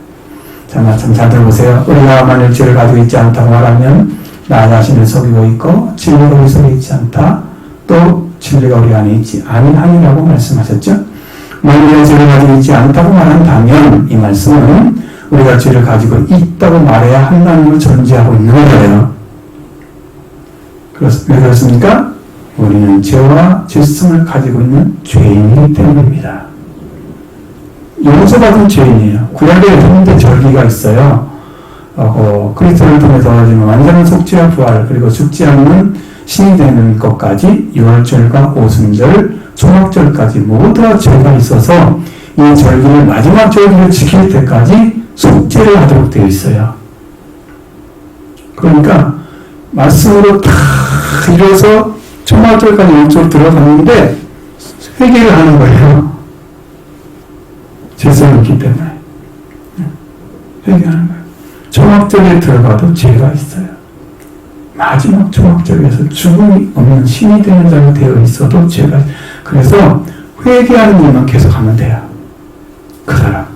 자, 말씀 잘 들어보세요. 우리가 만일 죄를 가지고 있지 않다고 말하면 나 자신을 속이고 있고 진리가 우리 속에 있지 않다. 또 진리가 우리 안에 있지 아니하니라고 말씀하셨죠. 만일 우리가 죄를 가지고 있지 않다고 말한다면 이 말씀은 우리가 죄를 가지고 있다고 말해야 한다는 걸 전제하고 있는 거예요. 왜 그렇습니까? 우리는 죄와 죄성을 가지고 있는 죄인이기 때문입니다. 용서받은 죄인이에요. 구약에 했는데 절기가 있어요. 그리스도를 통해서 얻어지는 완전한 속죄와 부활 그리고 죽지 않는 신이 되는 것까지 유월절과 오순절, 초막절까지 모두가 죄가 있어서 이 절기를 마지막 절기를 지킬 때까지 속죄를 하도록 되어 있어요. 그러니까 말씀으로 다 이뤄서 초막절까지 일주일 들어갔는데 회개를 하는 거예요. 죄성이 있기 때문에 회개하는 거예요. 초막절에 들어가도 죄가 있어요. 마지막 초막절에서 죽음이 없는 신이 되는 자가 되어 있어도 죄가 있어요. 그래서 회개하는 일만 계속하면 돼요. 그 사람.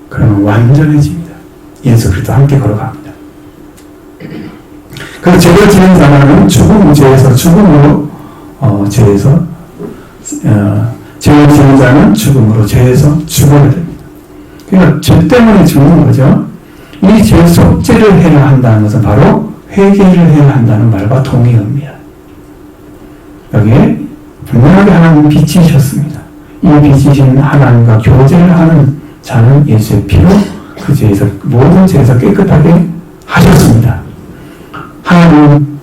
그러면 완전해집니다. 예수 그리스도 함께 걸어갑니다. 그래서 죄를 지는 사람은 죄에서 죽음으로 죄에서 죄를 지는 자는 죽음으로 죄에서 죽어야 됩니다. 그러니까 죄 때문에 죽는 거죠. 이 죄 속죄를 해야 한다는 것은 바로 회개를 해야 한다는 말과 동의어입니다. 여기에 분명하게 하나님 비치셨습니다. 이 비치신 하나님과 교제를 하는 자는 예수의 피로 그 죄에서 모든 죄에서 깨끗하게 하셨습니다. 하나님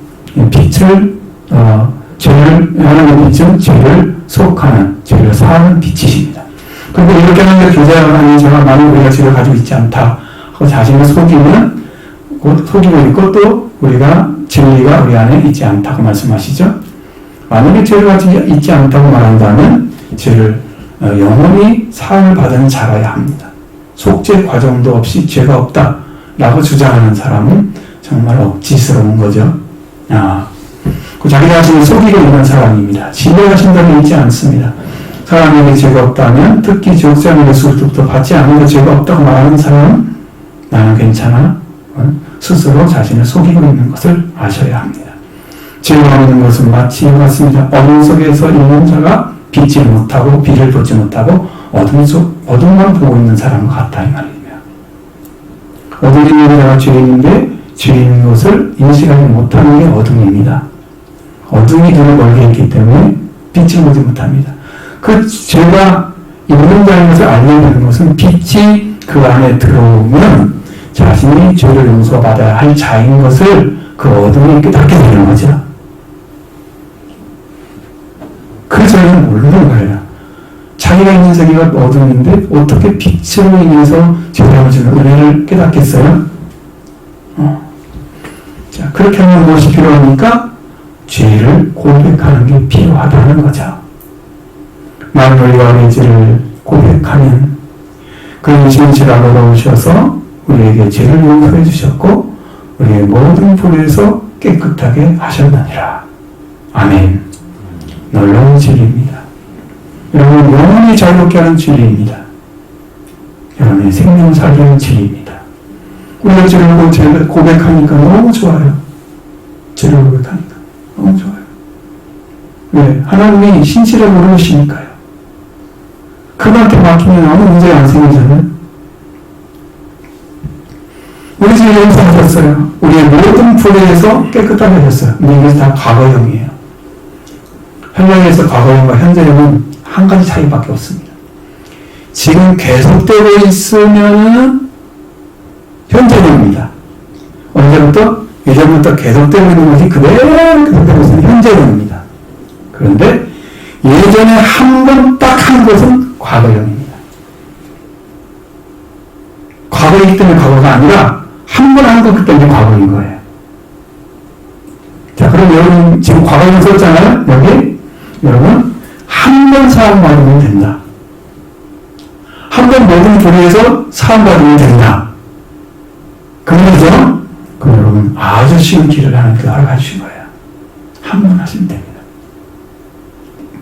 빛을 하나님 빛은 죄를 속하는 죄를 사하는 빛이십니다. 그리고 이렇게 하는 교제하는 자가 만일 우리가 죄를 가지고 있지 않다 하고 자신을 속이고 있고 또 우리가 진리가 우리 안에 있지 않다고 말씀하시죠. 만약에 죄를 가지고 있지 않다고 말한다면 죄를 영원히 사함을 받은 자라야 합니다. 속죄 과정도 없이 죄가 없다라고 주장하는 사람은 정말 억지스러운 거죠. 그 자기 자신을 속이고 있는 사람입니다. 지배하신다고 있지 않습니다. 사람에게 죄가 없다면, 특히 지옥사람에게 수도 받지 않은 것 죄가 없다고 말하는 사람은 나는 괜찮아 스스로 자신을 속이고 있는 것을 아셔야 합니다. 죄가 없는 것은 마치 이와 같습니다. 어둠 속에서 있는 자가 빛을 못하고 비를 보지 못하고 어둠만 보고 있는 사람과 같다 이 말입니다. 어둠에 있는 자가 죄인인데 죄인 것을 인식하지 못하는 게 어둠입니다. 어둠이 눈을 멀게 있기 때문에 빛을 보지 못합니다. 그 죄가 있는 자인 것을 알게 되는 것은 빛이 그 안에 들어오면 자신이 죄를 용서받아야 할 자인 것을 그 어둠이 깨닫게 되는 거죠. 그 죄는 모르는 거예요. 자기가 있는 세계가 어둠인데 어떻게 빛으로 인해서 죄를 주는 은혜를 깨닫겠어요? 자, 그렇게 하면 무엇이 필요합니까? 죄를 고백하는 게 필요하다는 거죠. 만일 우리가 우리의 죄를 고백하면 그는 진실하고 넣으셔서 우리에게 죄를 용서해 주셨고 우리의 모든 불에서 깨끗하게 하셨느니라. 아멘. 놀라운 진리입니다. 여러분 영원히 자유롭게 하는 진리입니다. 여러분의 생명 살리는 진리입니다. 우리가 죄를 고백하니까 너무 좋아요. 죄를 고백하니까 너무 좋아요. 왜? 하나님이 신실을 모르시니까요. 그분한테 맡기면 아무 문제가 안 생기잖아요. 우리 죄를 용서하셨어요. 우리의 모든 불의에서 깨끗하게 하셨어요. 근데 이게 다 과거형이에요. 현장에서 과거형과 현재형은 한 가지 차이밖에 없습니다. 지금 계속되고 있으면 현재형입니다. 언제부터? 예전부터 계속되고 있는 것이 그대로 계속되고 있으면 현재형입니다. 그런데 예전에 한 번 딱 한 것은 과거형입니다. 과거이기 때문에 과거가 아니라 한 번 한 것 때문에 과거인 거예요. 자, 그럼 여러분 지금 과거형 썼잖아요. 여기 여러분 한 번 사함받으면 된다. 한 번 모든 불의에서 사함받으면 된다. 그러죠? 그럼 여러분 아주 쉬운 길을 하나님께 알아가주신 거예요. 한 번 하시면 됩니다.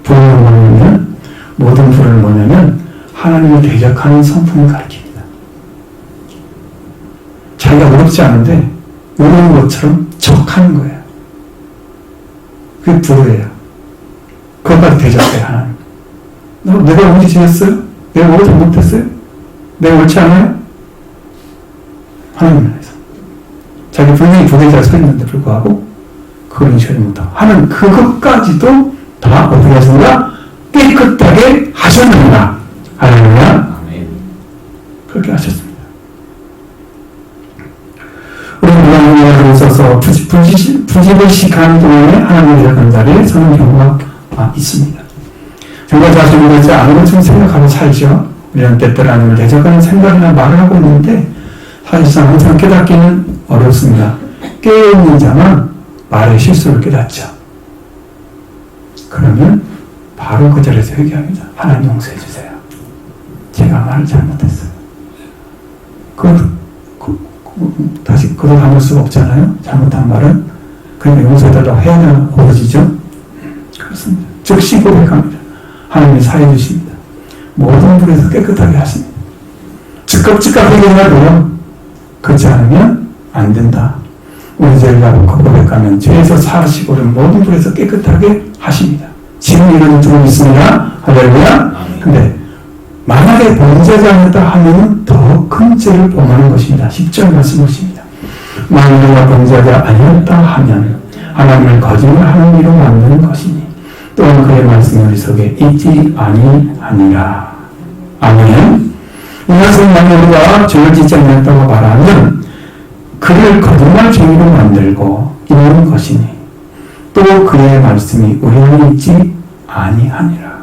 불은 뭐냐면 모든 불은 뭐냐면 하나님을 대적하는 성품을 가리킵니다. 자기가 어렵지 않은데 어려운 것처럼 척하는 거예요. 그게 불이에요. 그것까지 대적해요. 하나님. 내가 언제 지냈어요? 내가 뭐 잘못했어요? 내가 옳지 않아요? 하나님을 해서 자기 분명히 부대자가 서 있는데 불구하고 그걸 인식하지 못하고 하나님 그것까지도 다 어떻게 하셨는가? 깨끗하게 하셨느니라. 할렐루야. 그렇게 하셨습니다. 우리 하나님을 있어서 부지불식한 동안에 하나님을 대적한 자리에 서는 경우가 있습니다. 정말 자신을 대지 않은 것처럼 생각하고 살죠. 우리는 때때로 하나님을 대적하는 생각이나 말을 하고 있는데 사실상 항상 깨닫기는 어렵습니다. 깨어있는 자만 말의 실수를 깨닫죠. 그러면 바로 그 자리에서 회개합니다. 하나님 용서해 주세요. 제가 말을 잘못했어요. 다시 그걸 담을 수가 없잖아요. 잘못한 말은. 그러니까 용서해달라고 해야 고쳐지죠. 그렇습니다. 즉시 고백합니다. 하나님이 사해 주십니다. 모든 불에서 깨끗하게 하십니다. 즉각 회개해야 그렇지 않으면 안 된다. 우리 죄를 잡고 고백하면 죄에서 사하시고 모든 불에서 깨끗하게 하십니다. 지금 이런 좀 있습니다. 할렐루야. 근데 만약에 범죄하지 않았다 하면 더 큰 죄를 범하는 것입니다. 10절 말씀하십니다. 만일 내가 범죄하지 아니었다 하면 하나님을 거짓말하는 이로 만드는 것이니 또한 그의 말씀이 우리 속에 있지 아니하니라. 아멘. 이 말씀 만일 우리가 죄를 짓지 않았다고 말하면 그를 거짓말쟁이로 만들고 있는 것이니 또 그의 말씀이 우리 안에 있지 아니하니라.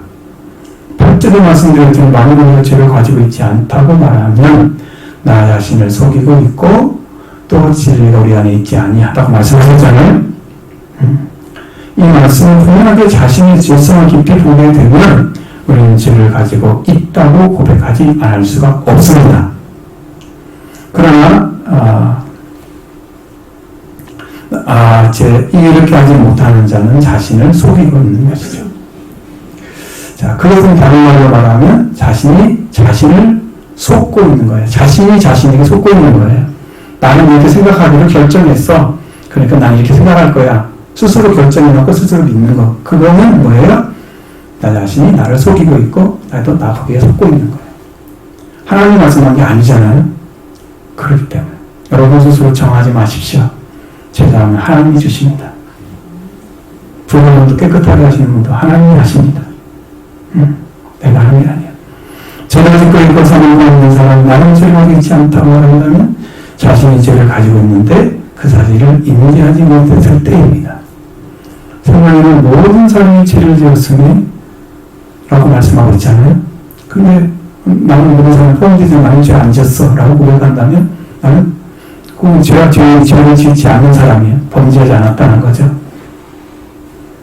8절에 말씀드렸지만 만일 우리가 죄를 가지고 있지 않다고 말하면 나 자신을 속이고 있고 또 진리가 우리 안에 있지 아니하다고 말씀하셨잖아요. 이 말씀을 분명하게 자신의 죄성을 깊이 보게 되면 우리는 죄를 가지고 있다고 고백하지 않을 수가 없습니다. 그러나 이렇게 하지 못하는 자는 자신을 속이고 있는 것이죠. 자, 그것은 다른 말로 말하면 자신이 자신을 속고 있는 거예요. 자신이 자신에게 속고 있는 거예요. 나는 이렇게 생각하기로 결정했어. 그러니까 난 이렇게 생각할 거야. 스스로 결정해놓고 스스로 믿는 거. 그거는 뭐예요? 나 자신이 나를 속이고 있고 나도 나 거기에 속고 있는 거예요. 하나님 말씀한 게 아니잖아요. 그렇기 때문에 여러분 스스로 정하지 마십시오. 제사함은 하나님이 주십니다. 부모님도 깨끗하게 하시는 분도 하나님이 하십니다. 내가 하는 게 아니야. 죄를 짓고 있고 사는 거 없는 사람, 나는 죄가 있지 않다고 말한다면 자신이 죄를 가지고 있는데 그 사실을 인지하지 못했을 때입니다. 성경에는 모든 사람이 죄를 지었으니 라고 말씀하고 있잖아요. 근데 나는 모든 사람이 포함되지 나는 죄 안 지었어 라고 고백한다면 나는 그 죄를 짓지 않는 사람이에요. 범죄하지 않았다는 거죠.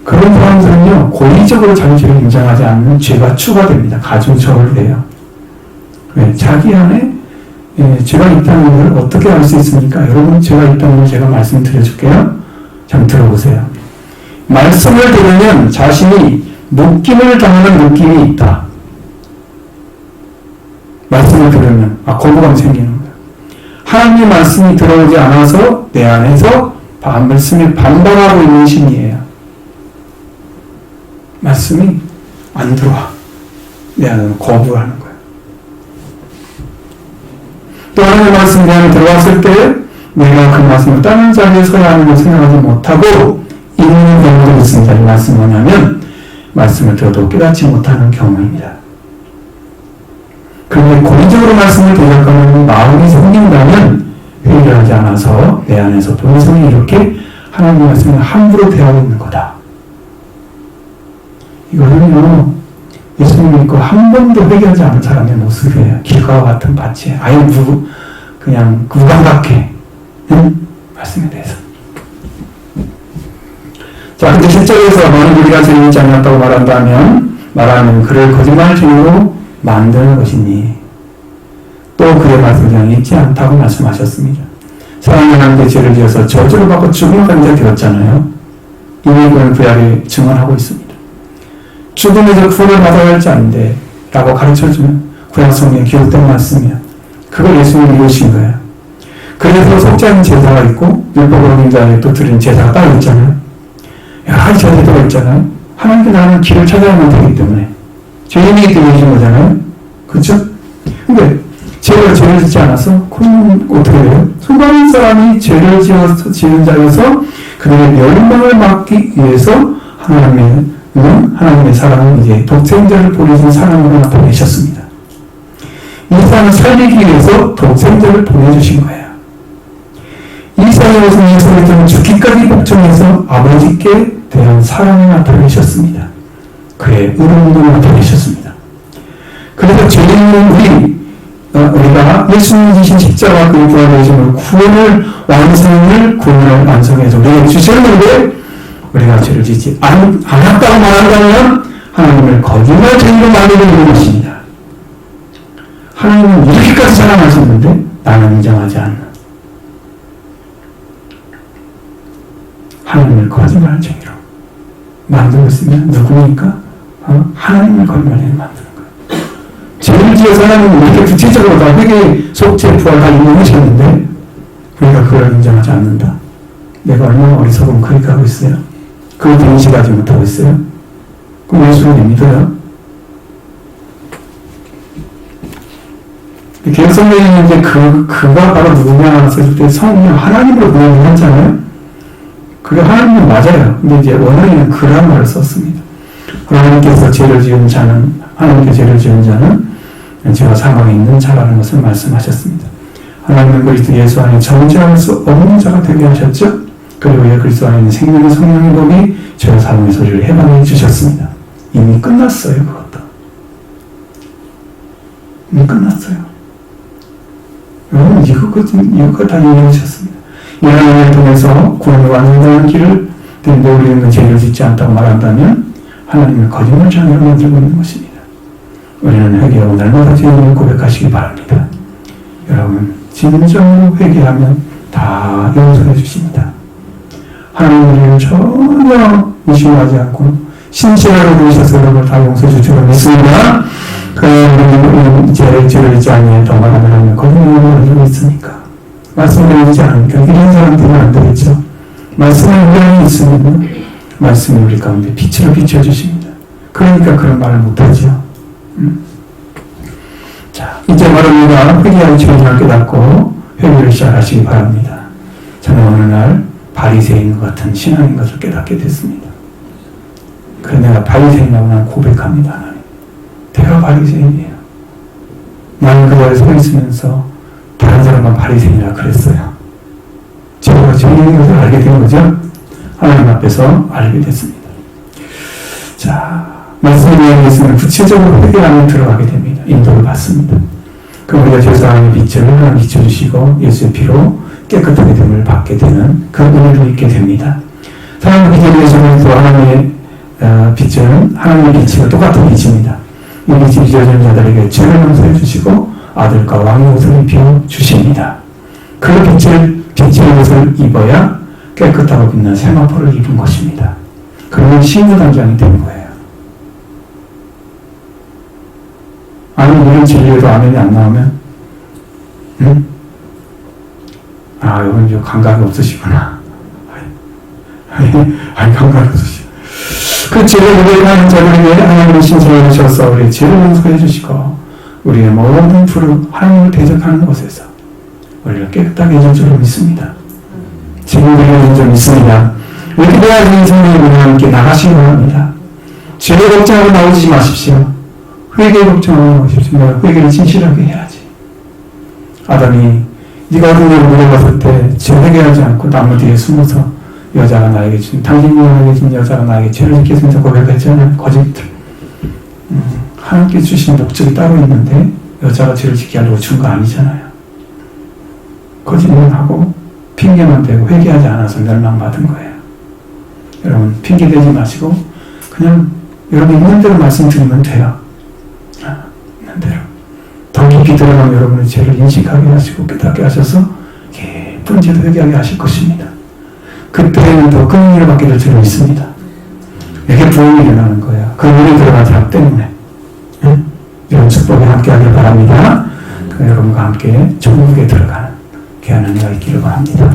그런 사람들은요, 고의적으로 자기 죄를 인정하지 않는 죄가 추가됩니다. 가중처벌이 돼요. 왜? 자기 안에 죄가 있다는 걸 어떻게 알 수 있습니까? 여러분, 죄가 있다는 걸 제가 말씀드려줄게요. 잘 들어보세요. 말씀을 들으면 자신이 묶임을 당하는 느낌이 있다. 말씀을 들으면 거부감 생기는 거예요. 하나님의 말씀이 들어오지 않아서 내 안에서 말씀에 반발하고 있는 심리예요. 말씀이 안 들어와. 내 안에는 거부하는 거예요. 또 하나님의 말씀이 내 안에 들어왔을 때 내가 그 말씀을 다른 자리에 서야 하는 걸 생각하지 못하고 있는 경우도 있습니다. 이 말씀이 뭐냐면 말씀을 들어도 깨닫지 못하는 경우입니다. 그런데 고의적으로 말씀을 대적하는 마음이 생긴다면 회개하지 않아서 내 안에서 본성이 이렇게 하나님의 말씀을 함부로 대하고 있는 거다. 이거는요, 예수님 믿고 한 번도 회개하지 않은 사람의 모습이에요. 길가와 같은 밭에 아예 그냥 무감각해. 말씀에 대해서. 자, 근데 실제로서 만약 우리가 죄를 짓지 않았다고 말하면 그를 거짓말쟁이로 만드는 것이니 또 그의 말씀을 잊지 않다고 말씀하셨습니다. 사랑하는 하나님께 죄를 지어서 저주를 받고 죽음까지 되었잖아요. 이미 그는 구약에 증언하고 있습니다. 죽음에서 구원을 받아야 할 자인데 라고 가르쳐주면 구약 성경에 기록된 말씀이야. 그걸 예수님이 이루신 거예요. 그래서 속죄하는 제사가 있고 율법을 어긴 자에 또 드리는 제사가 따로 있잖아요. 여러 가지 제사가 있잖아요. 하나님께 나가는 길을 찾아야만 되기 때문에 죄인이기 때문에 주신 거잖아요. 그렇죠? 근데 죄를 짓지 않아서 그럼 어떻게 돼요? 수많은 사람이 죄를 지은 자여서 그들의 멸망을 막기 위해서 하나님의 사랑은 이제 독생자를 보내신 사랑으로 나타내셨습니다. 이 사람을 살리기 위해서 독생자를 보내주신 거예요. 이 사람은 예수님을 죽기까지 복종해서 아버지께 대한 사랑을 나타내셨습니다. 그의 의로움도 나타내셨습니다. 그래서 죄인은 우리가 예수님 지신 십자가 그의 부활되심으로 구원을 완성해서 우리에게 주셨는데 우리가 죄를 짓지 않았다고 말한다면 하나님을 거짓말쟁이로 만드는 것입니다. 하나님은 이렇게까지 사랑하셨는데 나는 인정하지 않는 하나님을 거짓말쟁이로 만들고 있으면 누구니까? 하나님을 거짓말쟁이로 만드는 거예요. 죄를 지어서 하나님은 이렇게 구체적으로 다 회개, 속죄, 부활 다 인정하셨는데 우리가 그걸 인정하지 않는다. 내가 얼마나 어리석으면 그렇게 하고 있어요? 그것도 인식하지 못하고 있어요? 그럼 예수를 믿어요? 개혁성경에는 이제 그가 바로 누구냐 썼을 때 성령 하나님으로 그냥 했잖아요. 그게 하나님은 맞아요. 근데 이제 원어에는 그란 말을 썼습니다. 하나님께 죄를 지은 자는 죄와 사망에 있는 자라는 것을 말씀하셨습니다. 하나님은 그리스도 예수 안에 정죄할 수 없는 자가 되게 하셨죠. 그리고 이 그리스도 안에 있는 생명의 성령의 법이 죄와 사망의 소리를 해방해 주셨습니다. 이미 끝났어요. 그것도. 이미 끝났어요. 여러분 이거 다 이해하셨습니다. 이 하나님을 통해서 구원을 완성하는 길을 그런데 우리는 죄를 짓지 않다고 말한다면 하나님은 거짓말장애로 만들고 있는 것입니다. 우리는 회개하고 날마다 죄를 고백하시기 바랍니다. 여러분 진정으로 회개하면 다 용서해 주십니다. 하나님 우리를 전혀 의심하지 않고 신실하게 보이셔서 여러분을 다 용서해 줄 줄로 믿습니다. 그러면 죄를 짓지 아니했다고 말하면 하나님 거짓말을 만들고 있으니까 말씀을 믿지 않으니까 이런 사람 되면 안 되겠죠. 말씀에 위험이 있으면 말씀이 우리 가운데 빛으로 비춰주십니다. 그러니까 그런 말을 못하죠. 자, 이제 바로 우리가 회개할 죄를 깨닫고 회개를 시작하시기 바랍니다. 저는 어느 날 바리새인 같은 신앙인 것을 깨닫게 됐습니다. 그래서 내가 바리새인이라고 난 고백합니다. 하나님. 내가 바리새인이에요. 나는 그 자리에 서 있으면서 다른 사람만 바리새인이라 그랬어요. 제가 죄인인 것을 알게 된 거죠. 하나님 앞에서 알게 됐습니다. 자, 말씀에 대한 예수는 구체적으로 회개하며 들어가게 됩니다. 인도를 받습니다. 그럼 우리가 죄사함의 빛을 하나님 비춰주시고 예수의 피로 깨끗하게 됨을 받게 되는 그 은혜를 입게 됩니다. 사랑하는 기도에서는 또 하나님의 빛은 하나님의 빛과 똑같은 빛입니다. 이 빛이 비춰지는 자들에게 죄를 용서해 주시고 아들과 왕의 옷을 입혀 주십니다. 그 빛의 옷을 입어야 깨끗하고 빛난 세마포를 입은 것입니다. 그러면 신유단장이 된 거예요. 아니 이런 진리에도 아멘이 안 나오면 아 이건 좀 감각이 없으시구나. 아니 감각이 없으시구나. 그 죄를 고백하는 자들에게 하나님의 신성을 주셔서 우리의 죄를 용서해 주시고 우리의 모든 불을 하나님을 대적하는 곳에서 우리를 깨끗하게 해줄 줄로 믿습니다. 지금 우리가 좀 있습니다. 이렇게 되어야지 성령님과 함께 나가시기 바랍니다. 죄 걱정하고 나오지 마십시오. 회개 걱정하고 나오십시오. 내가 회개를 진실하게 해야지. 아담이 네가 어떤 일을 물어봤을 때 죄 회개하지 않고 나무 뒤에 숨어서 여자가 나에게 준 당신이 나에게 준 여자가 나에게 죄를 짓겠습니다 고백했잖아요. 거짓들. 하나님께 주신 목적이 따로 있는데 여자가 죄를 짓게 하려고 준 거 아니잖아요. 거짓말하고 핑계만 대고 회개하지 않아서 멸망받은 거예요. 여러분 핑계대지 마시고 그냥 여러분 있는 대로 말씀 드리면 돼요. 있는 대로. 더 깊이 들어가면 여러분의 죄를 인식하게 하시고 깨닫게 하셔서 깊은 죄도 회개하게 하실 것입니다. 그때는 더 큰 은혜를 받게 될 줄로 믿습니다. 이게 부흥이 일어나는 거예요. 그 은혜 들어간 사람 때문에. 이런 축복에 함께 하길 바랍니다. 여러분과 함께 천국에 들어가는 귀한 은혜가 있기를 바랍니다.